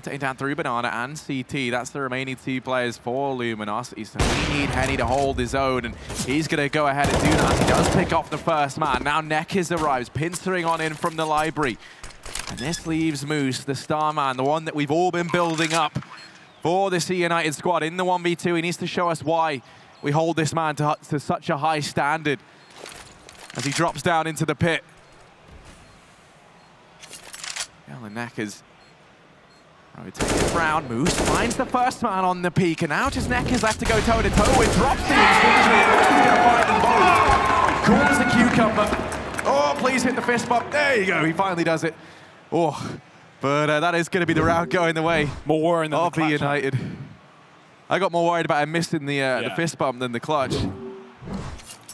taking down through Banana and CT. That's the remaining 2 players for Luminosity. So we need Henny to hold his own, and he's going to go ahead and do that. He does pick off the first man. Now Neckers arrives, pinstering on in from the library. And this leaves Moose, the star man, the one that we've all been building up for this eUnited squad in the 1v2. He needs to show us why we hold this man to such a high standard as he drops down into the pit. Yeah, and Neckers rotating around. Moose finds the first man on the peak, and now just Neckers left to go toe-to-toe with. Drops the incendiary. He's going to find them both. Calls the cucumber. Oh, please hit the fist bump. There you go, he finally does it. Oh, but that is going to be the round going the way More worrying than of the eUnited. I got more worried about him missing the fist bump than the clutch.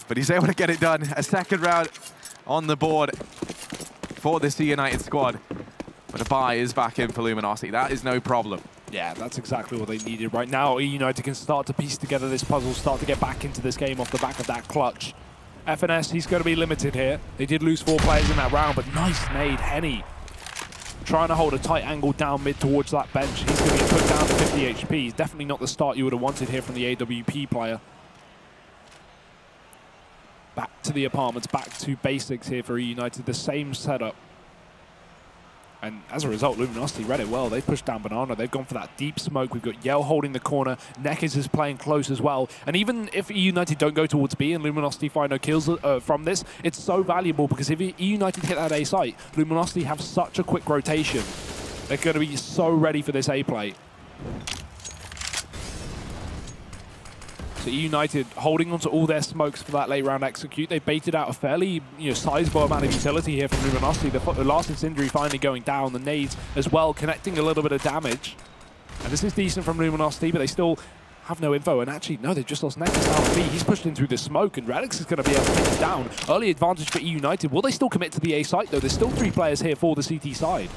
But he's able to get it done. A second round on the board for this eUnited squad. But a buy is back in for Luminosity. That is no problem. Yeah, that's exactly what they needed right now. eUnited can start to piece together this puzzle, start to get back into this game off the back of that clutch. FNS, he's going to be limited here. They did lose 4 players in that round, but nice nade. Henny trying to hold a tight angle down mid towards that bench. He's going to get put down to 50 HP. He's definitely not the start you would have wanted here from the AWP player. Back to the apartments, back to basics here for eUnited. The same setup. And as a result, Luminosity read it well. They pushed down Banana. They've gone for that deep smoke. We've got Yell holding the corner. Neckers is playing close as well. And even if eUnited don't go towards B and Luminosity find no kills from this, it's so valuable because if eUnited hit that A site, Luminosity have such a quick rotation. They're going to be so ready for this A play. So eUnited holding onto all their smokes for that late round execute. They baited out a fairly sizable amount of utility here from Luminosity. The last incendiary finally going down. The nades as well connecting a little bit of damage. And this is decent from Luminosity, but they still have no info. And actually, no, they've just lost Neckers down to B. He's pushed in through the smoke, and Radix is going to be able to take it down. Early advantage for eUnited. Will they still commit to the A site, though? There's still 3 players here for the CT side.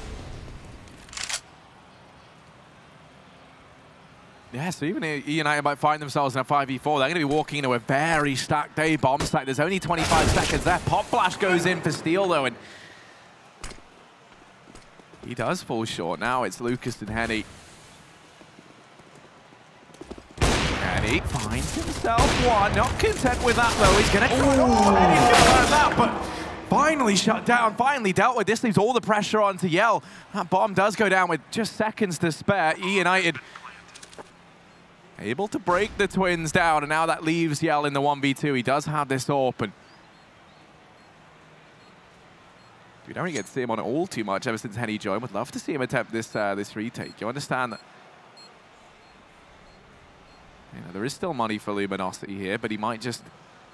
Yeah, so even eUnited might find themselves in a 5v4. They're going to be walking into a very stacked A bomb site. There's only 25 seconds left. Pop Flash goes in for steal, though, and he does fall short. Now it's Lucas and Henny. Henny finds himself one. Not content with that, though. He's going to... Oh, Henny's going to learn that, but finally shut down, finally dealt with. This leaves all the pressure on to Yell. That bomb does go down with just seconds to spare. eUnited able to break the Twins down, and now that leaves Yell in the 1v2. He does have this open. We don't really get to see him on it all too much ever since Henny joined. Would love to see him attempt this this retake. You understand that there is still money for Luminosity here, but he might just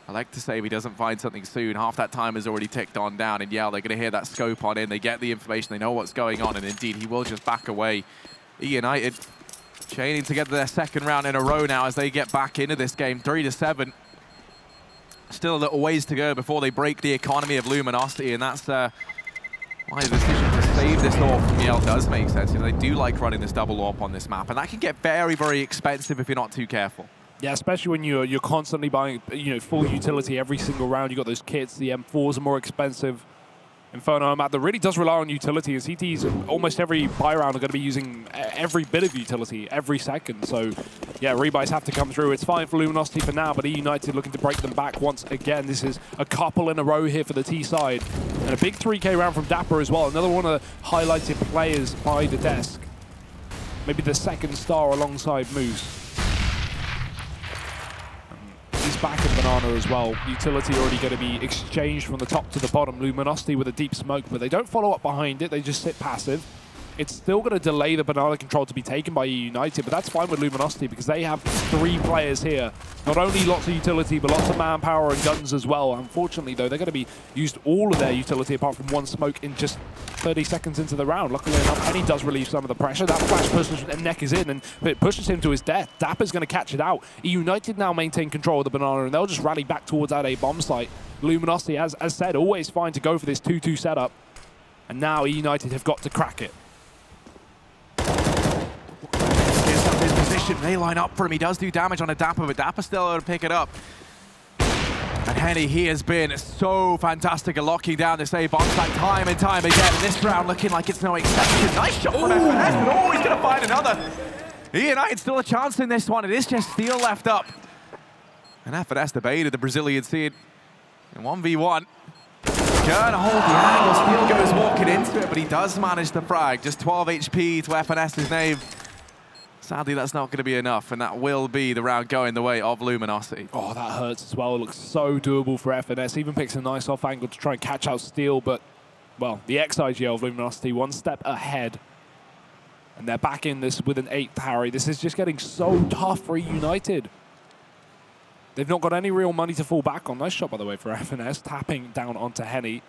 elect to save he doesn't find something soon. Half that time has already ticked on down, and Yell, they're going to hear that scope on in. They get the information, they know what's going on, and indeed, he will just back away. eUnited chaining together their second round in a row now as they get back into this game, 3-7. Still a little ways to go before they break the economy of Luminosity, and that's why the decision to save this AWP from Yell does make sense. They do like running this double AWP on this map, and that can get very, very expensive if you're not too careful. Yeah, especially when you're constantly buying full utility every single round. You got those kits, the M4s are more expensive. Inferno map that really does rely on utility, and CTs almost every buy round are going to be using every bit of utility every second. So yeah, rebuys have to come through. It's fine for Luminosity for now, but eUnited looking to break them back once again. This is a couple in a row here for the T side, and a big 3K round from Dapper as well. Another one of the highlighted players by the desk, maybe the second star alongside Moose. He's back in Banana as well. Utility already going to be exchanged from the top to the bottom. Luminosity with a deep smoke, but they don't follow up behind it. They just sit passive. It's still going to delay the Banana control to be taken by eUnited, but that's fine with Luminosity because they have 3 players here. Not only lots of utility, but lots of manpower and guns as well. Unfortunately, though, they're going to be used all of their utility apart from 1 smoke in just 30 seconds into the round. Luckily enough, Henny does relieve some of the pressure. That flash pushes Neckers in, and it pushes him to his death. Dapper's going to catch it out. eUnited now maintain control of the Banana, and they'll just rally back towards that A bomb site. Luminosity, as said, always fine to go for this 2-2 setup. And now eUnited have got to crack it. His position, they line up for him. He does do damage on a Dapper, but Dapper still able to pick it up. And Henny, he has been so fantastic at locking down this A bomb site time and time again. And this round looking like it's no exception. Nice shot from FNS, but oh, he's going to find another. eUnited still a chance in this one. It is just Steel left up. And FNS debated the Brazilian scene in 1v1. Gonna hold the angle. Steel goes walking into it, but he does manage to frag. Just 12 HP to FNS's name. Sadly, that's not going to be enough, and that will be the round going the way of Luminosity. Oh, that hurts as well. It looks so doable for FNS. Even picks a nice off angle to try and catch out Steel, but, well, the XIGL of Luminosity 1 step ahead. And they're back in this with an 8th Harry. This is just getting so tough for eUnited. They've not got any real money to fall back on. Nice shot, by the way, for FNS, tapping down onto Henny.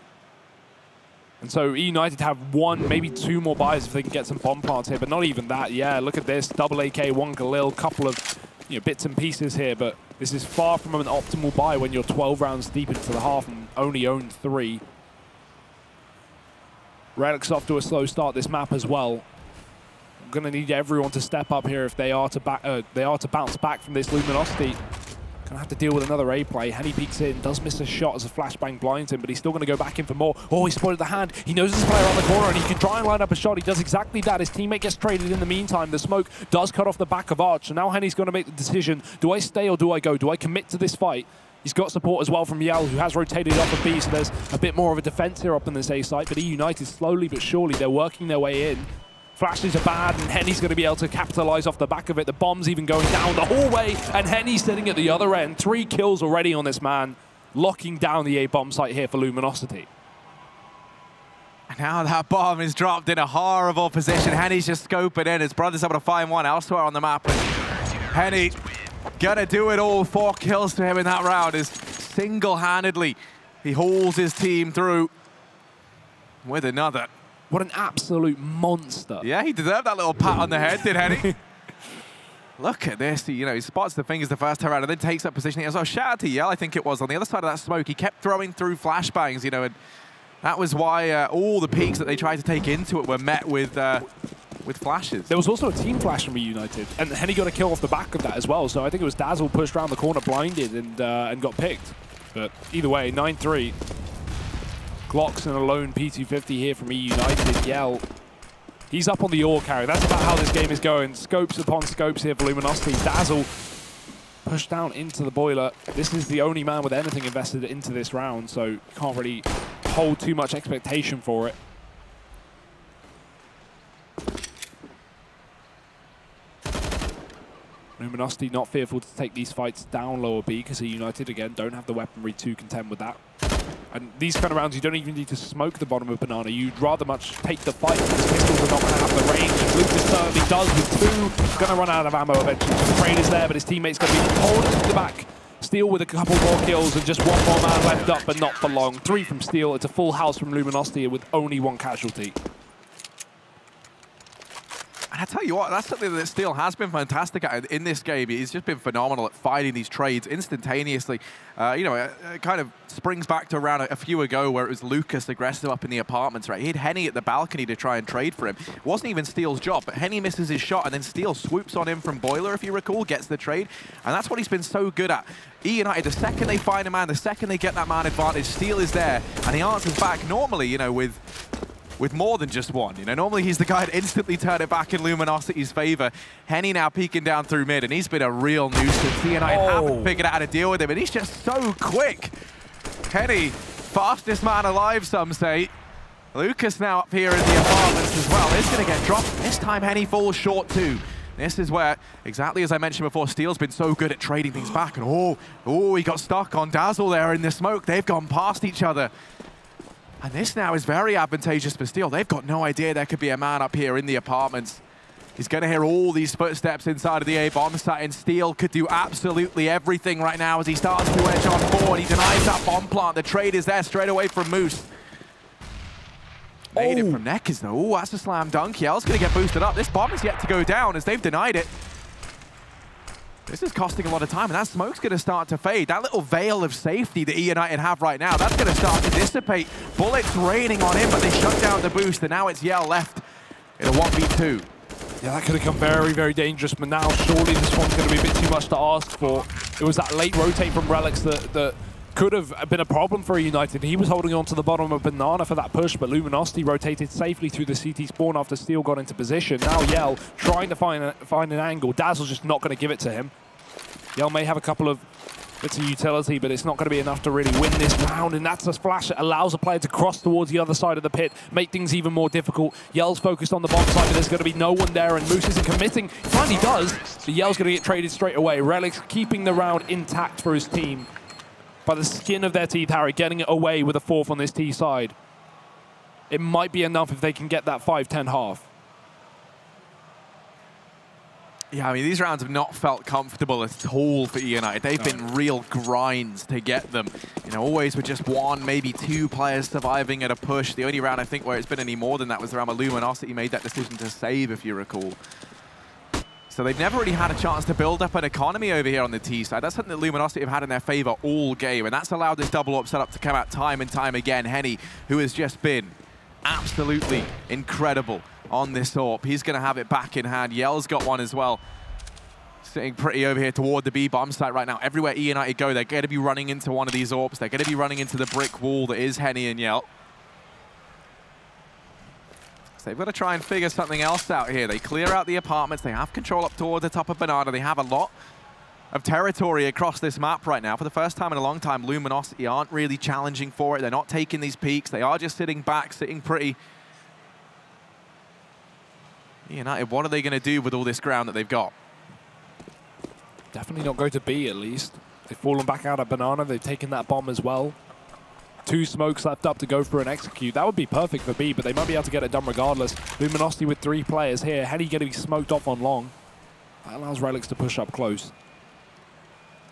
And so eUnited have one, maybe two more buys if they can get some bomb plants here, but not even that. Yeah, look at this. Double AK, one Galil, couple of bits and pieces here, but this is far from an optimal buy when you're 12 rounds deep into the half and only own 3. Relic's off to a slow start this map as well. I'm going to need everyone to step up here if they are to bounce back from this Luminosity. Going to have to deal with another A play. Henny peeks in, does miss a shot as a flashbang blinds him, but he's still going to go back in for more. Oh, he spotted the hand. He knows there's a player around the corner, and he can try and line up a shot. He does exactly that. His teammate gets traded in the meantime. The smoke does cut off the back of Arch, so now Henny's going to make the decision. Do I stay or do I go? Do I commit to this fight? He's got support as well from Yell, who has rotated off of B, so there's a bit more of a defense here up in this A site, but eUnited slowly but surely, they're working their way in. Flashes are bad, and Henny's going to be able to capitalize off the back of it. The bomb's even going down the hallway, and Henny's sitting at the other end. 3 kills already on this man, locking down the A bomb site here for Luminosity. And now that bomb is dropped in a horrible position. Henny's just scoping in. His brother's able to find one elsewhere on the map. And Henny gonna do it all. 4 kills to him in that round is single-handedly. He hauls his team through with another. What an absolute monster. Yeah, he deserved that little pat on the head, did Henny? Look at this. He spots the fingers the first time around and then takes up positioning as well. Shout out to Yell, I think it was, on the other side of that smoke. He kept throwing through flashbangs, and that was why all the peaks that they tried to take into it were met with flashes. There was also a team flash from eUnited, and Henny got a kill off the back of that as well, so I think it was Dazzle pushed around the corner blinded and got picked. But either way, 9-3. Glocks and a lone P250 here from eUnited. Yell, he's up on the ore carry. That's about how this game is going. Scopes upon scopes here for Luminosity. Dazzle pushed down into the boiler. This is the only man with anything invested into this round, so you can't really hold too much expectation for it. Luminosity not fearful to take these fights down lower B because eUnited, again, don't have the weaponry to contend with that. And these kind of rounds, you don't even need to smoke the bottom of Banana. You'd rather much take the fight because pistols are not going to have the range. And Lucas certainly does with 2. He's going to run out of ammo eventually. The trade is there, but his teammate's going to be holding to the back. Steel with a couple more kills and just 1 more man left up, but not for long. 3 from Steel. It's a full house from Luminosity with only 1 casualty. And I tell you what, that's something that Steel has been fantastic at in this game. He's just been phenomenal at finding these trades instantaneously. It kind of springs back to around a few ago where it was Lucas aggressive up in the apartments, right? He had Henny at the balcony to try and trade for him. It wasn't even Steel's job, but Henny misses his shot, and then Steel swoops on him from Boiler, if you recall, gets the trade. And that's what he's been so good at. eUnited, the second they find a man, the second they get that man advantage, Steel is there, and he answers back normally, with more than just 1. Normally he's the guy that instantly turned it back in Luminosity's favor. Henny now peeking down through mid, and he's been a real nuisance. eUnited haven't figured out how to deal with him, and he's just so quick. Henny, fastest man alive, some say. Lucas now up here in the apartments as well. It's going to get dropped. This time Henny falls short too. This is where, exactly as I mentioned before, Steel's been so good at trading things back. And he got stuck on Dazzle there in the smoke. They've gone past each other. And this now is very advantageous for Steel. They've got no idea there could be a man up here in the apartments. He's going to hear all these footsteps inside of the A bomb site, and Steel could do absolutely everything right now as he starts to edge on forward. He denies that bomb plant. The trade is there straight away from Moose. Made it from Neckers though. Oh, that's a slam dunk. Yell's going to get boosted up. This bomb is yet to go down as they've denied it. This is costing a lot of time, and that smoke's going to start to fade. That little veil of safety that eUnited have right now, that's going to start to dissipate. Bullets raining on him, but they shut down the boost, and now it's Yell left in a 1v2. Yeah, that could have come very, very dangerous, but now surely this one's going to be a bit too much to ask for. It was that late rotate from Relics that could have been a problem for eUnited. He was holding on to the bottom of Banana for that push, but Luminosity rotated safely through the CT spawn after Steel got into position. Now Yell trying to find an angle. Dazzle's just not going to give it to him. Yell may have a couple of bits of utility, but it's not going to be enough to really win this round, and that's a flash that allows a player to cross towards the other side of the pit, make things even more difficult. Yell's focused on the bomb side, but there's going to be no one there, and Moose isn't committing. He finally does, but Yell's going to get traded straight away. Relics keeping the round intact for his team. By the skin of their teeth, Harry, getting it away with a 4th on this T side. It might be enough if they can get that 5-10 half. Yeah, I mean, these rounds have not felt comfortable at all for eUnited. They've been real grinds to get them. You know, always with just one, maybe two players surviving at a push. The only round, I think, where it's been any more than that was the round where Luminosity made that decision to save, if you recall. So they've never really had a chance to build up an economy over here on the T side. That's something that Luminosity have had in their favor all game, and that's allowed this double AWP setup to come out time and time again. Henny, who has just been absolutely incredible on this AWP. He's going to have it back in hand. Yell's got one as well. Sitting pretty over here toward the B bomb site right now. Everywhere eUnited go, they're going to be running into one of these AWPs. They're going to be running into the brick wall that is Henny and Yell. So they've got to try and figure something else out here. They clear out the apartments. They have control up towards the top of Banana. They have a lot of territory across this map right now. For the first time in a long time, Luminosity aren't really challenging for it. They're not taking these peaks. They are just sitting back, sitting pretty. eUnited, what are they going to do with all this ground that they've got? Definitely not go to B, at least. They've fallen back out of Banana. They've taken that bomb as well. 2 smokes left up to go for an execute. That would be perfect for B, but they might be able to get it done regardless. Luminosity with 3 players here. Henny going to be smoked off on long. That allows Relics to push up close.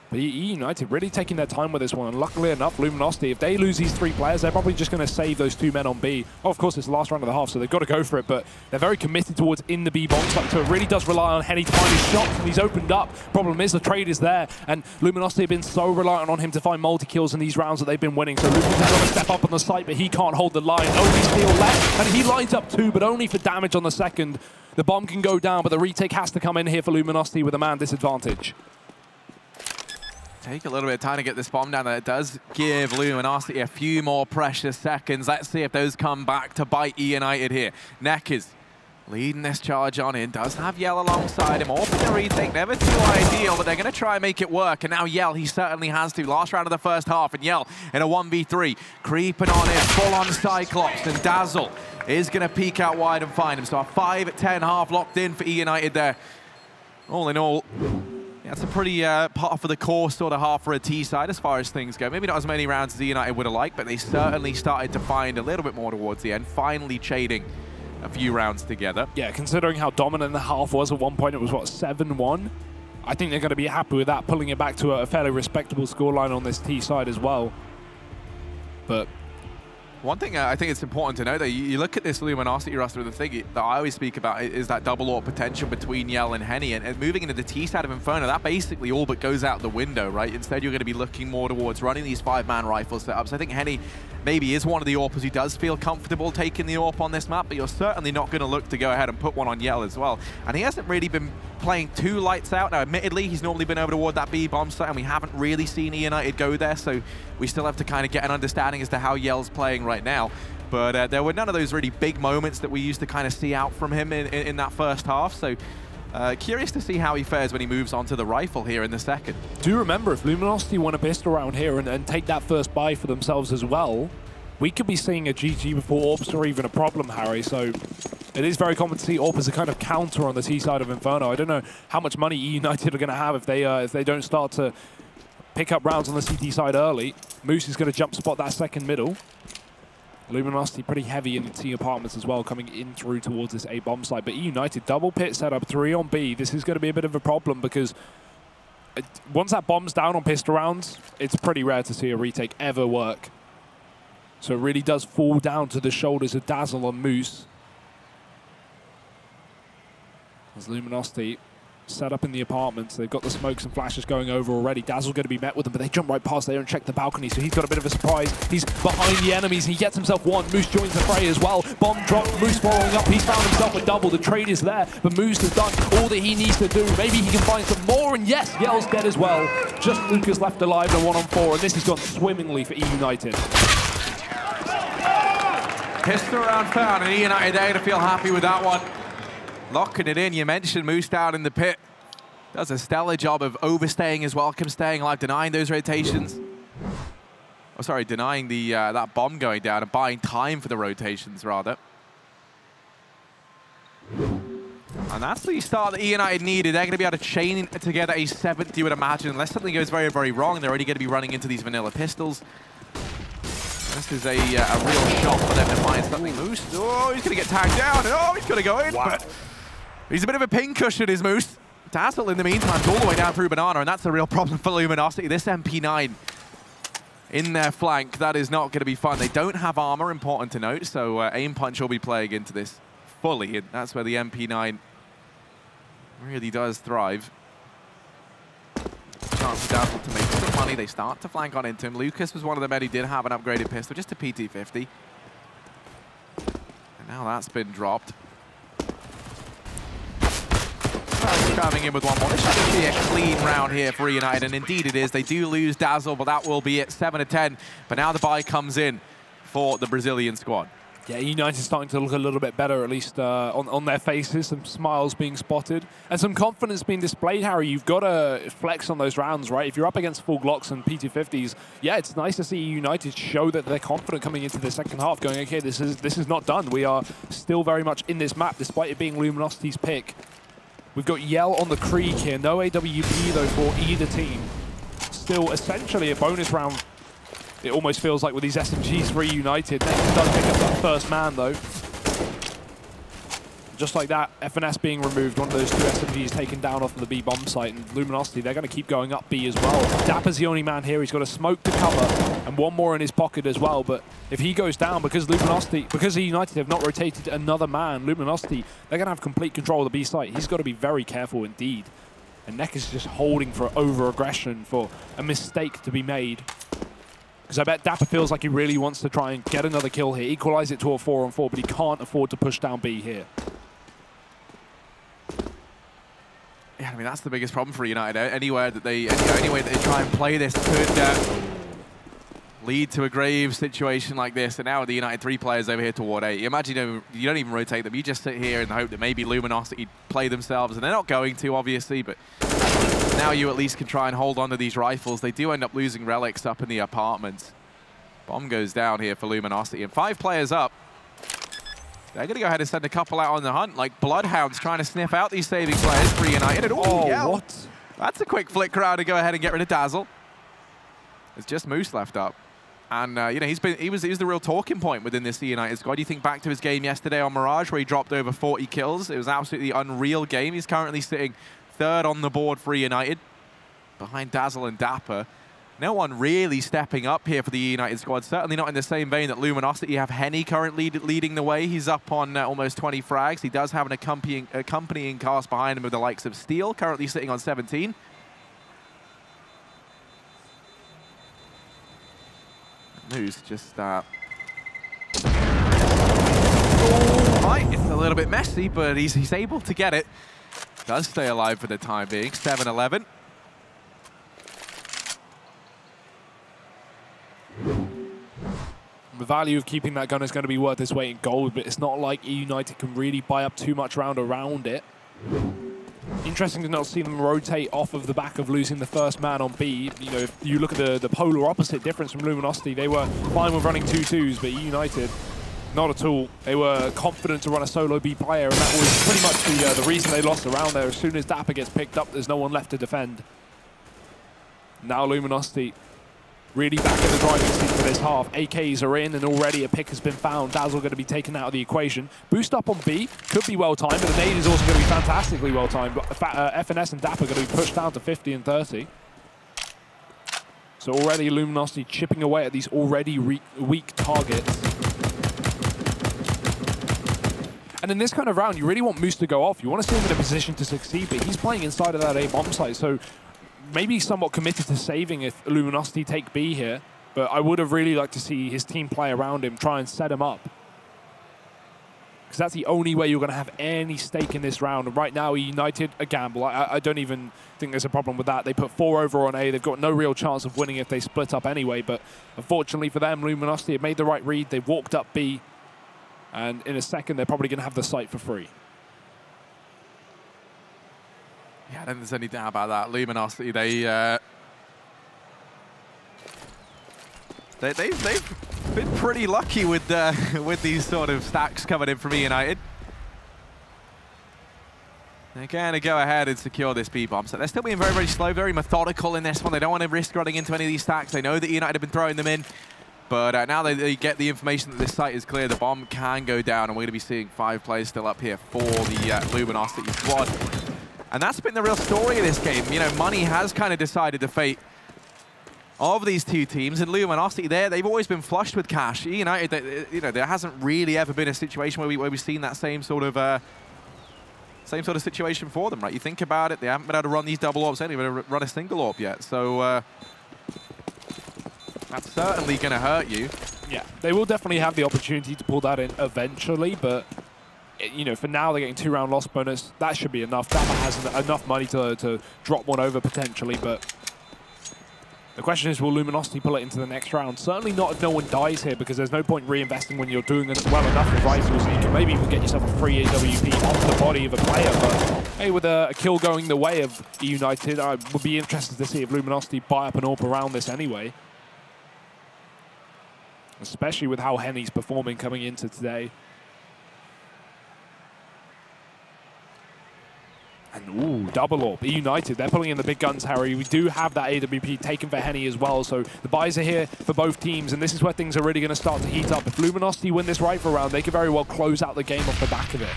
But eUnited really taking their time with this one, and luckily enough, Luminosity, if they lose these 3 players, they're probably just going to save those 2 men on B. Oh, of course, it's the last round of the half, so they've got to go for it, but they're very committed towards in the B bomb site, so it really does rely on Henny to find his shots, and he's opened up. Problem is, the trade is there, and Luminosity have been so reliant on him to find multi-kills in these rounds that they've been winning, so Luminosity got to step up on the site, but he can't hold the line. Only steal left, and he lines up 2, but only for damage on the second. The bomb can go down, but the retake has to come in here for Luminosity with a man disadvantage. Take a little bit of time to get this bomb down there. It does give Luminosity a few more precious seconds. Let's see if those come back to bite eUnited here. Neck is leading this charge on in. Does have Yell alongside him. Off the retake, never too ideal, but they're going to try and make it work. And now Yell, he certainly has to. Last round of the first half, and Yell in a 1v3. Creeping on in, full on Cyclops, and Dazzle is going to peek out wide and find him. So a 5-10 half locked in for eUnited there. All in all, yeah, it's a pretty par for the course sort of half for a T side as far as things go. Maybe not as many rounds as eUnited would have liked, but they certainly started to find a little bit more towards the end, finally shading a few rounds together. Yeah, considering how dominant the half was at one point, it was, what, 7-1? I think they're going to be happy with that, pulling it back to a fairly respectable scoreline on this T side as well. But one thing I think it's important to know, that you look at this Luminosity roster, the thing that I always speak about is that double AWP potential between Yell and Henny, and moving into the T side of Inferno, that basically all but goes out the window, right? Instead, you're going to be looking more towards running these 5-man rifle setups. I think Henny maybe is one of the AWPers who does feel comfortable taking the AWP on this map, but you're certainly not going to look to go ahead and put one on Yell as well. And he hasn't really been playing too lights out. Now, admittedly, he's normally been over toward that B bomb site, and we haven't really seen eUnited go there, so we still have to kind of get an understanding as to how Yell's playing right now. But there were none of those really big moments that we used to kind of see out from him in that first half, so curious to see how he fares when he moves on to the rifle here in the second. Do remember, if Luminosity want a pistol round here and take that first buy for themselves as well, we could be seeing a GG before AWPs are even a problem, Harry. So it is very common to see AWP as a kind of counter on the T side of Inferno. I don't know how much money eUnited are going to have if they don't start to pick up rounds on the CT side early. Moose is going to jump spot that second middle. Luminosity pretty heavy in the T apartments as well, coming in through towards this A bomb site. But eUnited double pit setup, 3 on B. This is going to be a bit of a problem because once that bomb's down on pistol rounds, it's pretty rare to see a retake ever work. So it really does fall down to the shoulders of Dazzle and Moose. As Luminosity set up in the apartments, they've got the smokes and flashes going over already. Dazzle's going to be met with them, but they jump right past there and check the balcony, so he's got a bit of a surprise. He's behind the enemies, he gets himself one. Moose joins the fray as well. Bomb drop, Moose following up, he's found himself a double. The trade is there, but Moose has done all that he needs to do. Maybe he can find some more, and yes, Yell's dead as well. Just Lucas left alive in a 1-on-4, and this has gone swimmingly for eUnited. Pistol round found, and eUnited there to feel happy with that one. Locking it in. You mentioned Moose down in the pit. Does a stellar job of overstaying his welcome, staying alive, denying those rotations. Oh, sorry, denying the that bomb going down and buying time for the rotations, rather. And that's the start that eUnited needed. They're going to be able to chain together a 7th, you would imagine. Unless something goes very, very wrong, they're already going to be running into these vanilla pistols. This is a real shot for them to find something. Moose, oh, he's going to get tagged down. Oh, he's going to go in. But he's a bit of a pincushion, is Moose. Dazzle, in the meantime, is all the way down through Banana, and that's a real problem for Luminosity. This MP9 in their flank, that is not going to be fun. They don't have armor, important to note, so Aim Punch will be playing into this fully, and that's where the MP9 really does thrive. Chance for Dazzle to make some money. They start to flank on into him. Lucas was one of the men who did have an upgraded pistol, just a PT-50. And now that's been dropped. Coming in with one more. This should be a clean round here for eUnited, and indeed it is. They do lose Dazzle, but that will be it, 7-10. But now the buy comes in for the Brazilian squad. Yeah, eUnited's starting to look a little bit better, at least on their faces. Some smiles being spotted and some confidence being displayed, Harry. You've got to flex on those rounds, right? If you're up against full Glocks and PT-50s, yeah, it's nice to see eUnited show that they're confident coming into the second half, going, okay, this is not done. We are still very much in this map, despite it being Luminosity's pick. We've got Yell on the Krieg here. No AWP, though, for either team. Still, essentially, a bonus round. It almost feels like with these SMGs for eUnited. Next does pick up that first man, though. Just like that, FNS being removed, one of those two SMGs taken down off of the B bomb site, and Luminosity, they're going to keep going up B as well. Dapper's the only man here. He's got a smoke to cover, and one more in his pocket as well. But if he goes down, because eUnited have not rotated another man, Luminosity, they're going to have complete control of the B site. He's got to be very careful indeed. And Neck is just holding for over-aggression, for a mistake to be made. Because I bet Dapper feels like he really wants to try and get another kill here, equalize it to a 4-on-4, but he can't afford to push down B here. Yeah, I mean, that's the biggest problem for United. Any way that they try and play this could lead to a grave situation like this. And now with the United 3 players over here toward A, you imagine you don't even rotate them. You just sit here and hope that maybe Luminosity play themselves. And they're not going to, obviously, but now you at least can try and hold on to these rifles. They do end up losing relics up in the apartments. Bomb goes down here for Luminosity. And 5 players up. They're going to go ahead and send a couple out on the hunt, like Bloodhounds trying to sniff out these saving players for United. And yeah, what? That's a quick flicker out to go ahead and get rid of Dazzle. There's just Moose left up. And, you know, he was the real talking point within this United squad. You think back to his game yesterday on Mirage where he dropped over 40 kills. It was an absolutely unreal game. He's currently sitting 3rd on the board for United, behind Dazzle and Dapper. No one really stepping up here for the United squad. Certainly not in the same vein that Luminosity. You have Henny currently leading the way. He's up on almost 20 frags. He does have an accompanying cast behind him with the likes of Steel, currently sitting on 17. Moose just... Right, it's a little bit messy, but he's able to get it. Does stay alive for the time being. 7-11. The value of keeping that gun is going to be worth its weight in gold, but it's not like eUnited can really buy up too much round around it. Interesting to not see them rotate off of the back of losing the first man on B. You know, if you look at the polar opposite difference from Luminosity, they were fine with running 2-2s, but eUnited, not at all. They were confident to run a solo B player, and that was pretty much the reason they lost the round there. As soon as Dapper gets picked up, there's no one left to defend. Now Luminosity really back in the driving seat for this half. AKs are in, and already a pick has been found. Dazzle going to be taken out of the equation. Boost up on B could be well timed, but the nade is also going to be fantastically well timed. But FNS and Dapper are going to be pushed down to 50 and 30. So already Luminosity chipping away at these already weak targets. And in this kind of round, you really want Moose to go off. You want to see him in a position to succeed, but he's playing inside of that A bomb site, so maybe somewhat committed to saving if Luminosity take B here, but I would have really liked to see his team play around him, try and set him up. Because that's the only way you're going to have any stake in this round. And right now, eUnited, a gamble. I don't even think there's a problem with that. They put 4 over on A. They've got no real chance of winning if they split up anyway, but unfortunately for them, Luminosity have made the right read. They've walked up B, and in a second, they're probably going to have the site for free. Yeah, I don't think there's any doubt about that. Luminosity, they've been pretty lucky with these sort of stacks coming in from eUnited. They're going to go ahead and secure this B-bomb. So they're still being very, very slow, very methodical in this one. They don't want to risk running into any of these stacks. They know that eUnited have been throwing them in. But now they get the information that this site is clear. The bomb can go down, and we're going to be seeing 5 players still up here for the Luminosity squad. And that's been the real story of this game. You know, money has kind of decided the fate of these two teams. And Luminosity they've always been flushed with cash. eUnited, you know, there hasn't really ever been a situation where we've seen that same sort of situation for them, right? You think about it, they haven't been able to run these double orbs, they haven't been able to run a single orb yet. So that's certainly going to hurt you. Yeah, they will definitely have the opportunity to pull that in eventually, but you know, for now they're getting 2-round loss bonus. That should be enough. Dapper has enough money to drop one over potentially, but the question is, will Luminosity pull it into the next round? Certainly not if no one dies here, because there's no point reinvesting when you're doing well enough with rifles. You can maybe even get yourself a free AWP off the body of a player, but hey, with a kill going the way of eUnited, I would be interested to see if Luminosity buy up an AWP around this anyway. Especially with how Henny's performing coming into today. And ooh, double AWP, eUnited, they're pulling in the big guns, Harry. We do have that AWP taken for Henny as well, so the buys are here for both teams, and this is where things are really going to start to heat up. If Luminosity win this rifle round, they could very well close out the game off the back of it.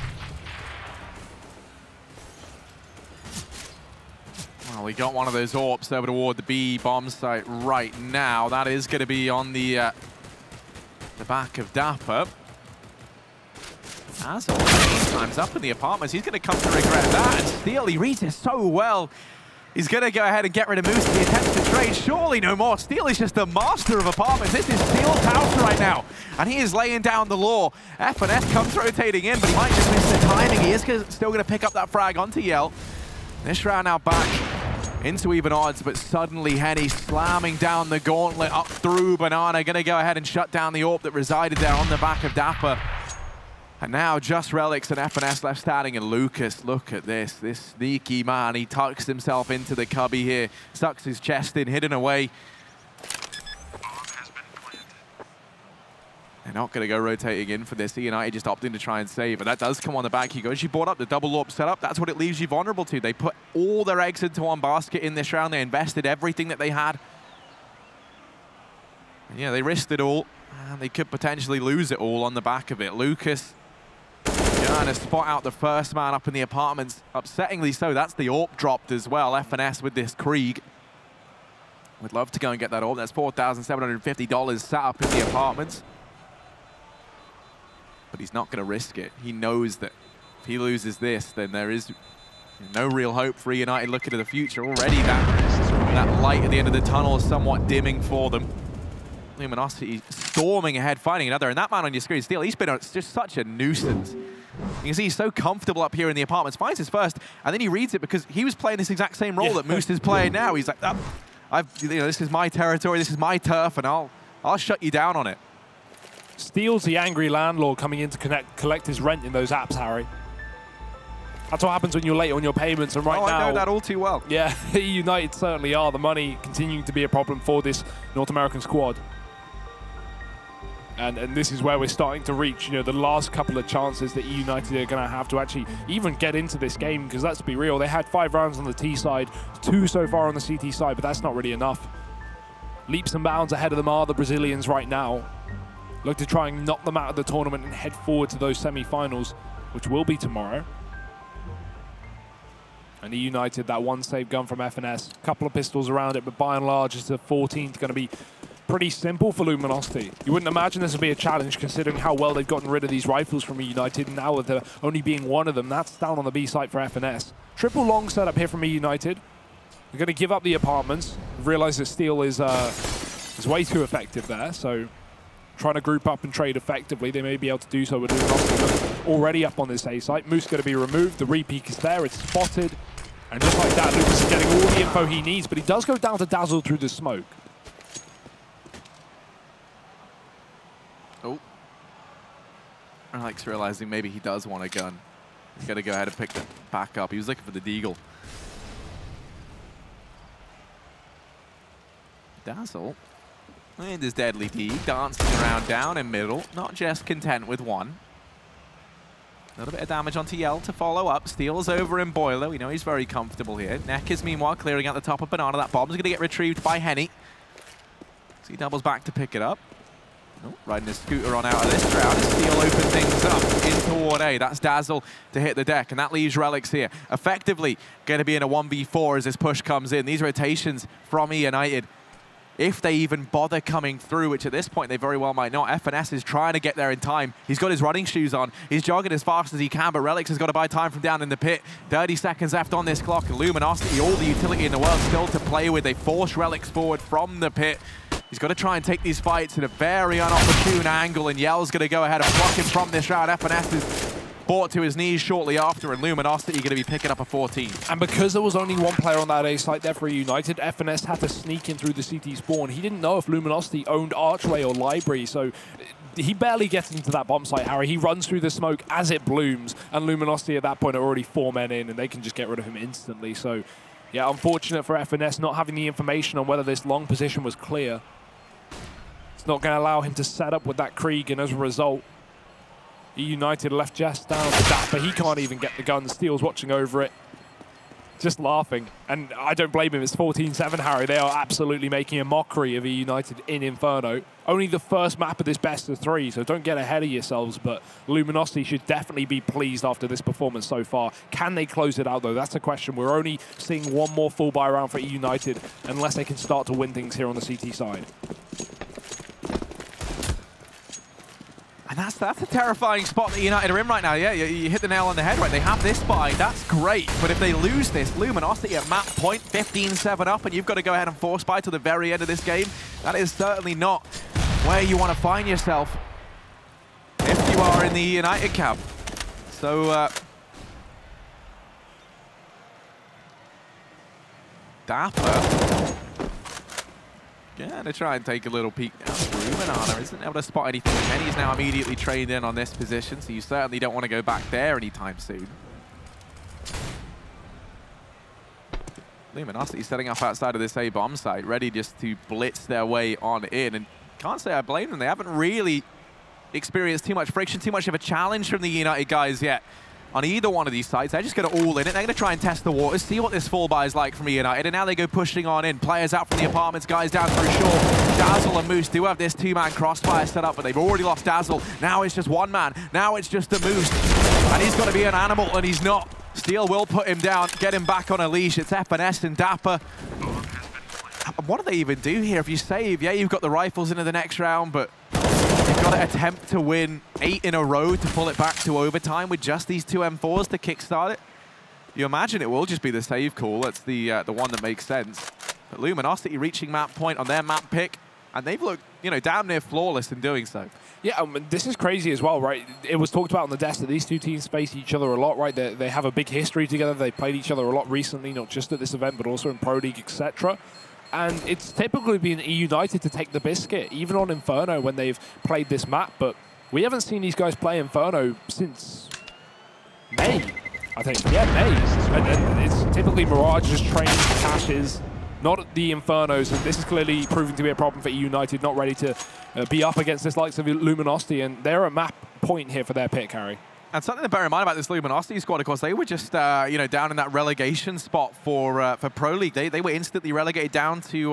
Well, we got one of those AWPs over toward the B bomb site right now. That is going to be on the back of Dapper. As all time's up in the apartments, he's going to come to regret that. And Steel, he reads it so well. He's going to go ahead and get rid of Moose. He attempts to trade. Surely no more. Steel is just the master of apartments. This is Steel's house right now. And he is laying down the law. F&S comes rotating in, but he might just miss the timing. He is still going to pick up that frag onto Yell. This round now back into even odds, but suddenly Henny slamming down the gauntlet up through Banana. Going to go ahead and shut down the AWP that resided there on the back of Dapper. And now just Relics and F&S left standing, and Lucas, look at this sneaky man. He tucks himself into the cubby here, sucks his chest in, hidden away. They're not going to go rotating in for this. eUnited just opting to try and save, but that does come on the back. He goes, you brought up the double AWP setup. That's what it leaves you vulnerable to. They put all their eggs into one basket in this round. They invested everything that they had. And yeah, they risked it all, and they could potentially lose it all on the back of it. Lucas trying to spot out the first man up in the apartments. Upsettingly so, that's the AWP dropped as well. F&S with this Krieg. Would love to go and get that AWP. That's $4,750 sat up in the apartments. But he's not going to risk it. He knows that if he loses this, then there is no real hope for eUnited looking to the future. Already that light at the end of the tunnel is somewhat dimming for them. Luminosity storming ahead, finding another. And that man on your screen, Steel, he's been just such a nuisance. You can see he's so comfortable up here in the apartments, finds his first, and then he reads it because he was playing this exact same role that Moose is playing now. He's like, this is my territory, this is my turf, and I'll shut you down on it. Steel's the angry landlord coming in to collect his rent in those apps, Harry. That's what happens when you're late on your payments, and right now... I know that all too well. Yeah, eUnited certainly are. The money continuing to be a problem for this North American squad. And this is where we're starting to reach, you know, the last couple of chances that eUnited are going to have to actually even get into this game, because let's be real, they had 5 rounds on the T side, 2 so far on the CT side, but that's not really enough. Leaps and bounds ahead of them are the Brazilians right now. Look to try and knock them out of the tournament and head forward to those semi-finals, which will be tomorrow. And eUnited, that one save gun from F&S, a couple of pistols around it, but by and large, it's a 14th going to be pretty simple for Luminosity. You wouldn't imagine this would be a challenge considering how well they've gotten rid of these rifles from eUnited, and now with there only being one of them, that's down on the B site for F&S. Triple long setup here from eUnited. They're going to give up the apartments, realize that Steel is way too effective there, so trying to group up and trade effectively. They may be able to do so with Luminosity already up on this A site. Moose going to be removed, the repeak is there, it's spotted, and just like that, Lucas is getting all the info he needs, but he does go down to Dazzle through the smoke. Oh. Alex realizing maybe he does want a gun. He's got to go ahead and pick that back up. He was looking for the Deagle. Dazzle. And his Deadly D dancing around down in middle. Not just content with one. A little bit of damage onto Yell to follow up. Steel's over in Boiler. We know he's very comfortable here. Neck is meanwhile clearing out the top of Banana. That bomb's going to get retrieved by Henny. So he doubles back to pick it up. Oh, riding his scooter on out of this round. Steel open things up in toward A. That's Dazzle to hit the deck, and that leaves Relics here. Effectively going to be in a 1v4 as this push comes in. These rotations from eUnited, if they even bother coming through, which at this point they very well might not. FNS is trying to get there in time. He's got his running shoes on. He's jogging as fast as he can, but Relics has got to buy time from down in the pit. 30 seconds left on this clock. Luminosity, all the utility in the world still to play with. They force Relics forward from the pit. He's got to try and take these fights at a very unopportune angle, and Yell's going to go ahead and block him from this round. FNS is brought to his knees shortly after, and Luminosity going to be picking up a 14. And because there was only one player on that A site there for eUnited, FNS had to sneak in through the CT spawn. He didn't know if Luminosity owned Archway or Library, so he barely gets into that bomb site, Harry. He runs through the smoke as it blooms, and Luminosity at that point are already 4 men in, and they can just get rid of him instantly. So, yeah, unfortunate for FNS not having the information on whether this long position was clear. It's not going to allow him to set up with that Krieg, and as a result, eUnited left just down to that, but he can't even get the gun. Steel's watching over it, just laughing. And I don't blame him. It's 14-7, Harry. They are absolutely making a mockery of eUnited in Inferno. Only the first map of this best of 3, so don't get ahead of yourselves, but Luminosity should definitely be pleased after this performance so far. Can they close it out, though? That's the question. We're only seeing one more full buy round for eUnited unless they can start to win things here on the CT side. And that's a terrifying spot that United are in right now. Yeah, you hit the nail on the head, right? They have this buy, that's great. But if they lose this, Luminosity at map point, 15-7 up, and you've got to go ahead and force buy to the very end of this game, that is certainly not where you want to find yourself if you are in the United camp. So, Dapper. Yeah, to try and take a little peek down through. Banana isn't able to spot anything. Kenny's now immediately trained in on this position, so you certainly don't want to go back there anytime soon. Luminosity setting up outside of this A bomb site, ready just to blitz their way on in. And can't say I blame them. They haven't really experienced too much friction, too much of a challenge from the United guys yet on either one of these sites. They're just going to all in it. They're going to try and test the waters, see what this full buy is like from eUnited, and now they go pushing on in. Players out from the apartments, guys down through shore. Dazzle and Moose do have this 2-man crossfire set up, but they've already lost Dazzle. Now it's just 1 man. Now it's just a Moose, and he's got to be an animal, and he's not. Steel will put him down, get him back on a leash. It's FNS and Dapper. What do they even do here? If you save, yeah, you've got the rifles into the next round, but you've got to attempt to win 8 in a row to pull it back to overtime with just these 2 M4s to kickstart it. You imagine it will just be the save call. That's the one that makes sense. But Luminosity reaching map point on their map pick, and they've looked, you know, damn near flawless in doing so. Yeah, this is crazy as well, right? It was talked about on the desk that these two teams face each other a lot, right? They have a big history together. They played each other a lot recently, not just at this event, but also in Pro League, etc. And it's typically been eUnited to take the biscuit, even on Inferno when they've played this map. But we haven't seen these guys play Inferno since May, I think. Yeah, May. And it's typically Mirage's trained caches, not the Infernos. And this is clearly proving to be a problem for eUnited, not ready to be up against this likes of Luminosity. And they're a map point here for their pick, Harry. And something to bear in mind about this Luminosity squad, of course, they were just you know, down in that relegation spot for Pro League. They were instantly relegated down to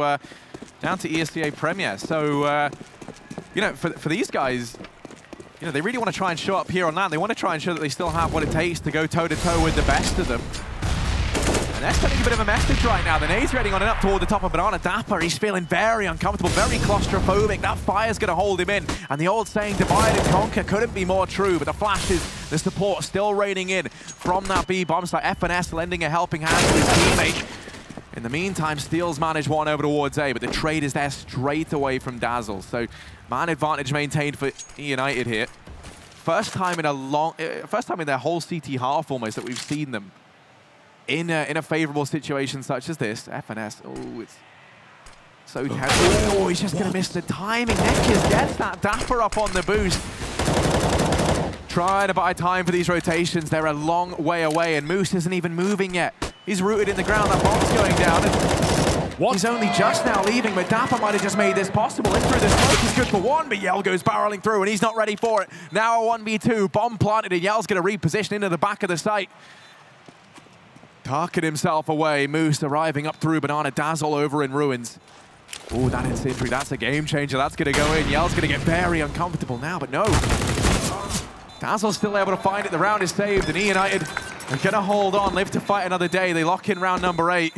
ESCA Premier. So you know, for these guys, you know, they really want to try and show up here on land. They want to try and show that they still have what it takes to go toe-to-toe with the best of them. And they're sending a bit of a message right now. The nade's ready on and up toward the top of Banana. Dapper, he's feeling very uncomfortable, very claustrophobic. That fire's going to hold him in. And the old saying, divide and conquer, couldn't be more true. But the flashes, the support still raining in from that B bomb site. FNS lending a helping hand to his teammate. In the meantime, Steel's managed one over towards A, but the trade is there straight away from Dazzle. So man advantage maintained for eUnited here. First time in their whole CT half almost that we've seen them in a favorable situation such as this. FNS, oh, it's so tense. Oh, he's just going to miss the timing. Nekias gets that Dapper up on the boost. Trying to buy time for these rotations. They're a long way away, and Moose isn't even moving yet. He's rooted in the ground. That bomb's going down. And he's only just now leaving, but Dapper might have just made this possible. In through the smoke is good for one, but Yell goes barreling through, and he's not ready for it. Now a 1v2. Bomb planted, and Yell's going to reposition into the back of the site. Tarkin himself away. Moose arriving up through Banana. Dazzle over in ruins. Oh, that incendiary, that's a game changer. That's going to go in. Yell's going to get very uncomfortable now, but no. Dazzle's still able to find it. The round is saved, and eUnited are going to hold on, live to fight another day. They lock in round number 8.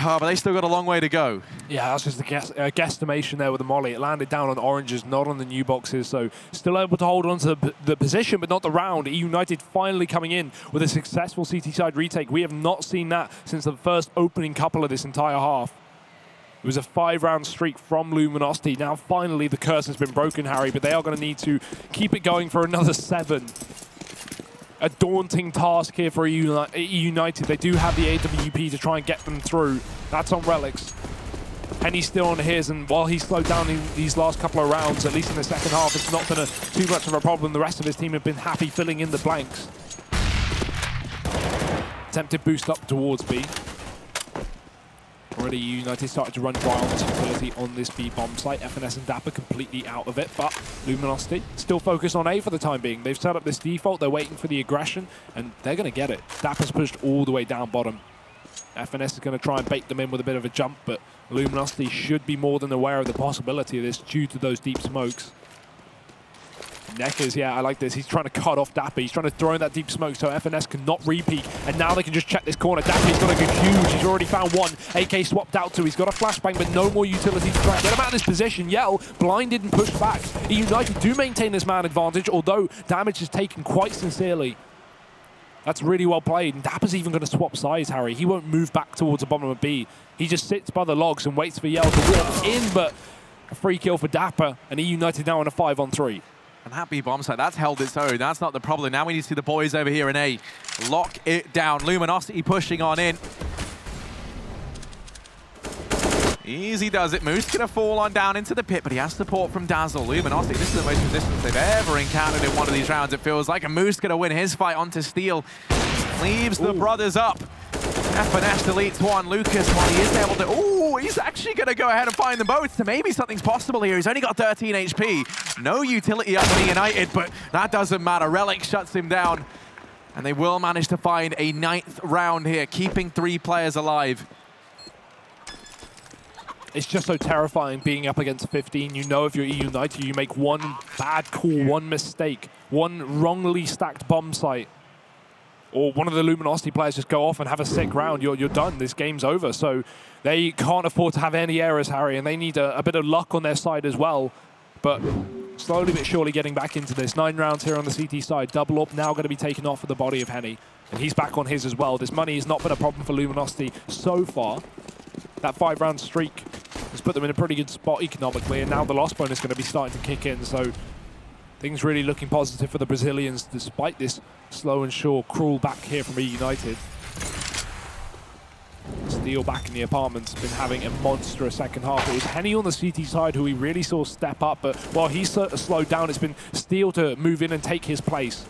Oh, but they still got a long way to go. Yeah, that's just a guesstimation there with the molly. It landed down on oranges, not on the new boxes, so still able to hold on to the position, but not the round. eUnited finally coming in with a successful CT side retake. We have not seen that since the first opening couple of this entire half. It was a 5-round streak from Luminosity. Now, finally, the curse has been broken, Harry, but they are going to need to keep it going for another 7. A daunting task here for eUnited. They do have the AWP to try and get them through. That's on Relics. Henny's still on his, and while he's slowed down in these last couple of rounds, at least in the second half, it's not been too much of a problem. The rest of his team have been happy filling in the blanks. Attempted boost up towards B. Already eUnited started to run violence utility on this B bomb site. FNS and Dapper completely out of it, but Luminosity still focused on A for the time being. They've set up this default, they're waiting for the aggression, and they're going to get it. Dapper's pushed all the way down bottom. FNS is going to try and bait them in with a bit of a jump, but Luminosity should be more than aware of the possibility of this due to those deep smokes. Neckers, yeah, I like this. He's trying to cut off Dapper. He's trying to throw in that deep smoke so FNS cannot repeat. And now they can just check this corner. Dapper's got to go huge. He's already found one. AK swapped out to. He's got a flashbang, but no more utility to try and get him out of this position. Yell, blinded and pushed back. eUnited do maintain this man advantage, although damage is taken quite sincerely. That's really well played. And Dapper's even going to swap sides, Harry. He won't move back towards the bottom of B. He just sits by the logs and waits for Yell to walk in, but a free kill for Dapper. And eUnited now on a 5-on-3. And that B bomb site, that's held its own. That's not the problem. Now we need to see the boys over here in A lock it down. Luminosity pushing on in. Easy does it. Moose gonna fall on down into the pit, but he has support from Dazzle. Luminosity, this is the most resistance they've ever encountered in one of these rounds, it feels like. And Moose gonna win his fight onto Steel. Leaves the brothers up. FNS deletes one. Lucas, while he is able to... Ooh, he's actually going to go ahead and find them both. So maybe something's possible here. He's only got 13 HP. No utility up on eUnited, but that doesn't matter. Relic shuts him down. And they will manage to find a 9th round here, keeping 3 players alive. It's just so terrifying being up against 15. You know if you're eUnited, you make one bad call, one mistake, one wrongly stacked bomb site, or one of the Luminosity players just go off and have a sick round, you're done. This game's over. So they can't afford to have any errors, Harry, and they need a bit of luck on their side as well. But slowly but surely getting back into this. 9 rounds here on the CT side. Double up now going to be taken off of the body of Henny. And he's back on his as well. This money has not been a problem for Luminosity so far. That 5-round streak has put them in a pretty good spot economically, and now the loss bonus is going to be starting to kick in. So things really looking positive for the Brazilians, despite this slow and sure crawl back here from eUnited. Steel back in the apartment's been having a monstrous second half. It was Henny on the CT side who we really saw step up, but while he slowed down, it's been Steel to move in and take his place.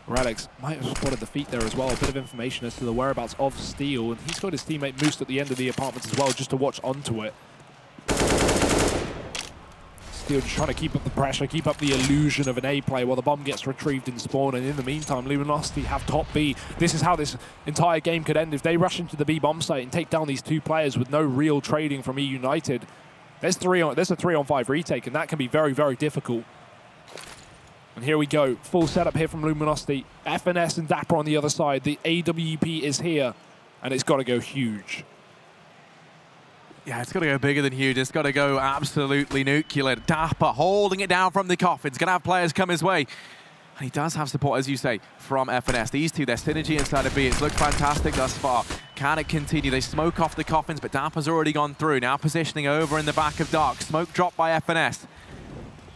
Relics might have spotted the feet there as well. A bit of information as to the whereabouts of Steel, and he's got his teammate Moose at the end of the apartments as well, just to watch onto it. Steel just trying to keep up the pressure, keep up the illusion of an A play while the bomb gets retrieved in spawn. And in the meantime, Luminosity have top B. This is how this entire game could end. If they rush into the B bomb site and take down these 2 players with no real trading from eUnited, there's a 3-on-5 retake, and that can be very, very difficult. And here we go. Full setup here from Luminosity. FNS and Dapper on the other side. The AWP is here, and it's got to go huge. Yeah, it's got to go bigger than huge. It's got to go absolutely nuclear. Dapper holding it down from the coffins. Going to have players come his way. And he does have support, as you say, from FNS. These two, their synergy inside of B, it's looked fantastic thus far. Can it continue? They smoke off the coffins, but Dapper's already gone through. Now positioning over in the back of Dark. Smoke dropped by FNS.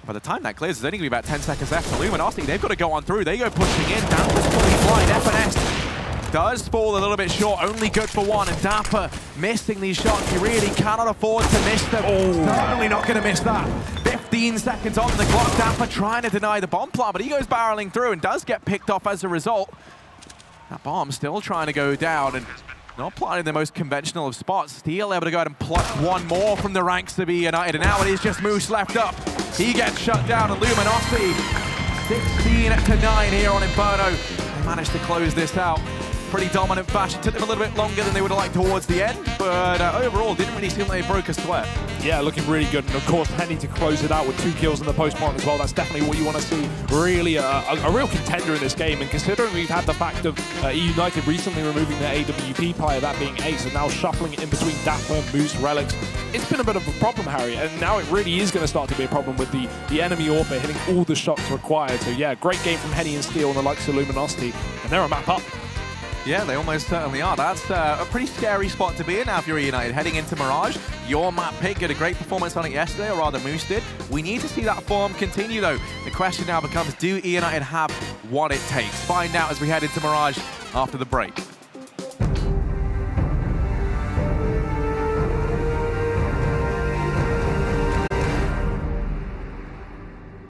By the time that clears, there's only going to be about 10 seconds left for Luminosity. They've got to go on through. They go pushing in. Dapper's fully blind. FNS does fall a little bit short, only good for 1, and Dapper missing these shots. You really cannot afford to miss them. Certainly not going to miss that. 15 seconds on the clock. Dapper trying to deny the bomb plant, but he goes barreling through and does get picked off as a result. That bomb still trying to go down, and not planting the most conventional of spots. Steel able to go ahead and pluck one more from the ranks of eUnited, and now it is just Moose left up. He gets shut down, and Luminosity 16-9 here on Inferno. They managed to close this out. pretty dominant fashion. Took them a little bit longer than they would have liked towards the end, but overall, didn't really seem like they broke a sweat. Yeah, looking really good. And of course, Henny to close it out with 2 kills in the post-mark as well. That's definitely what you want to see. Really a real contender in this game. And considering we've had the fact of eUnited recently removing their AWP player, that being Ace, and now shuffling it in between Dapper, Moose, Relics, it's been a bit of a problem, Harry. And now it really is going to start to be a problem with the enemy Orpha hitting all the shots required. So yeah, great game from Henny and Steel and the likes of Luminosity. And they're a map up. Yeah, they almost certainly are. That's a pretty scary spot to be in now if you're eUnited. Heading into Mirage, your map pick did a great performance on it yesterday, or rather Moose did. We need to see that form continue, though. The question now becomes, do eUnited have what it takes? Find out as we head into Mirage after the break.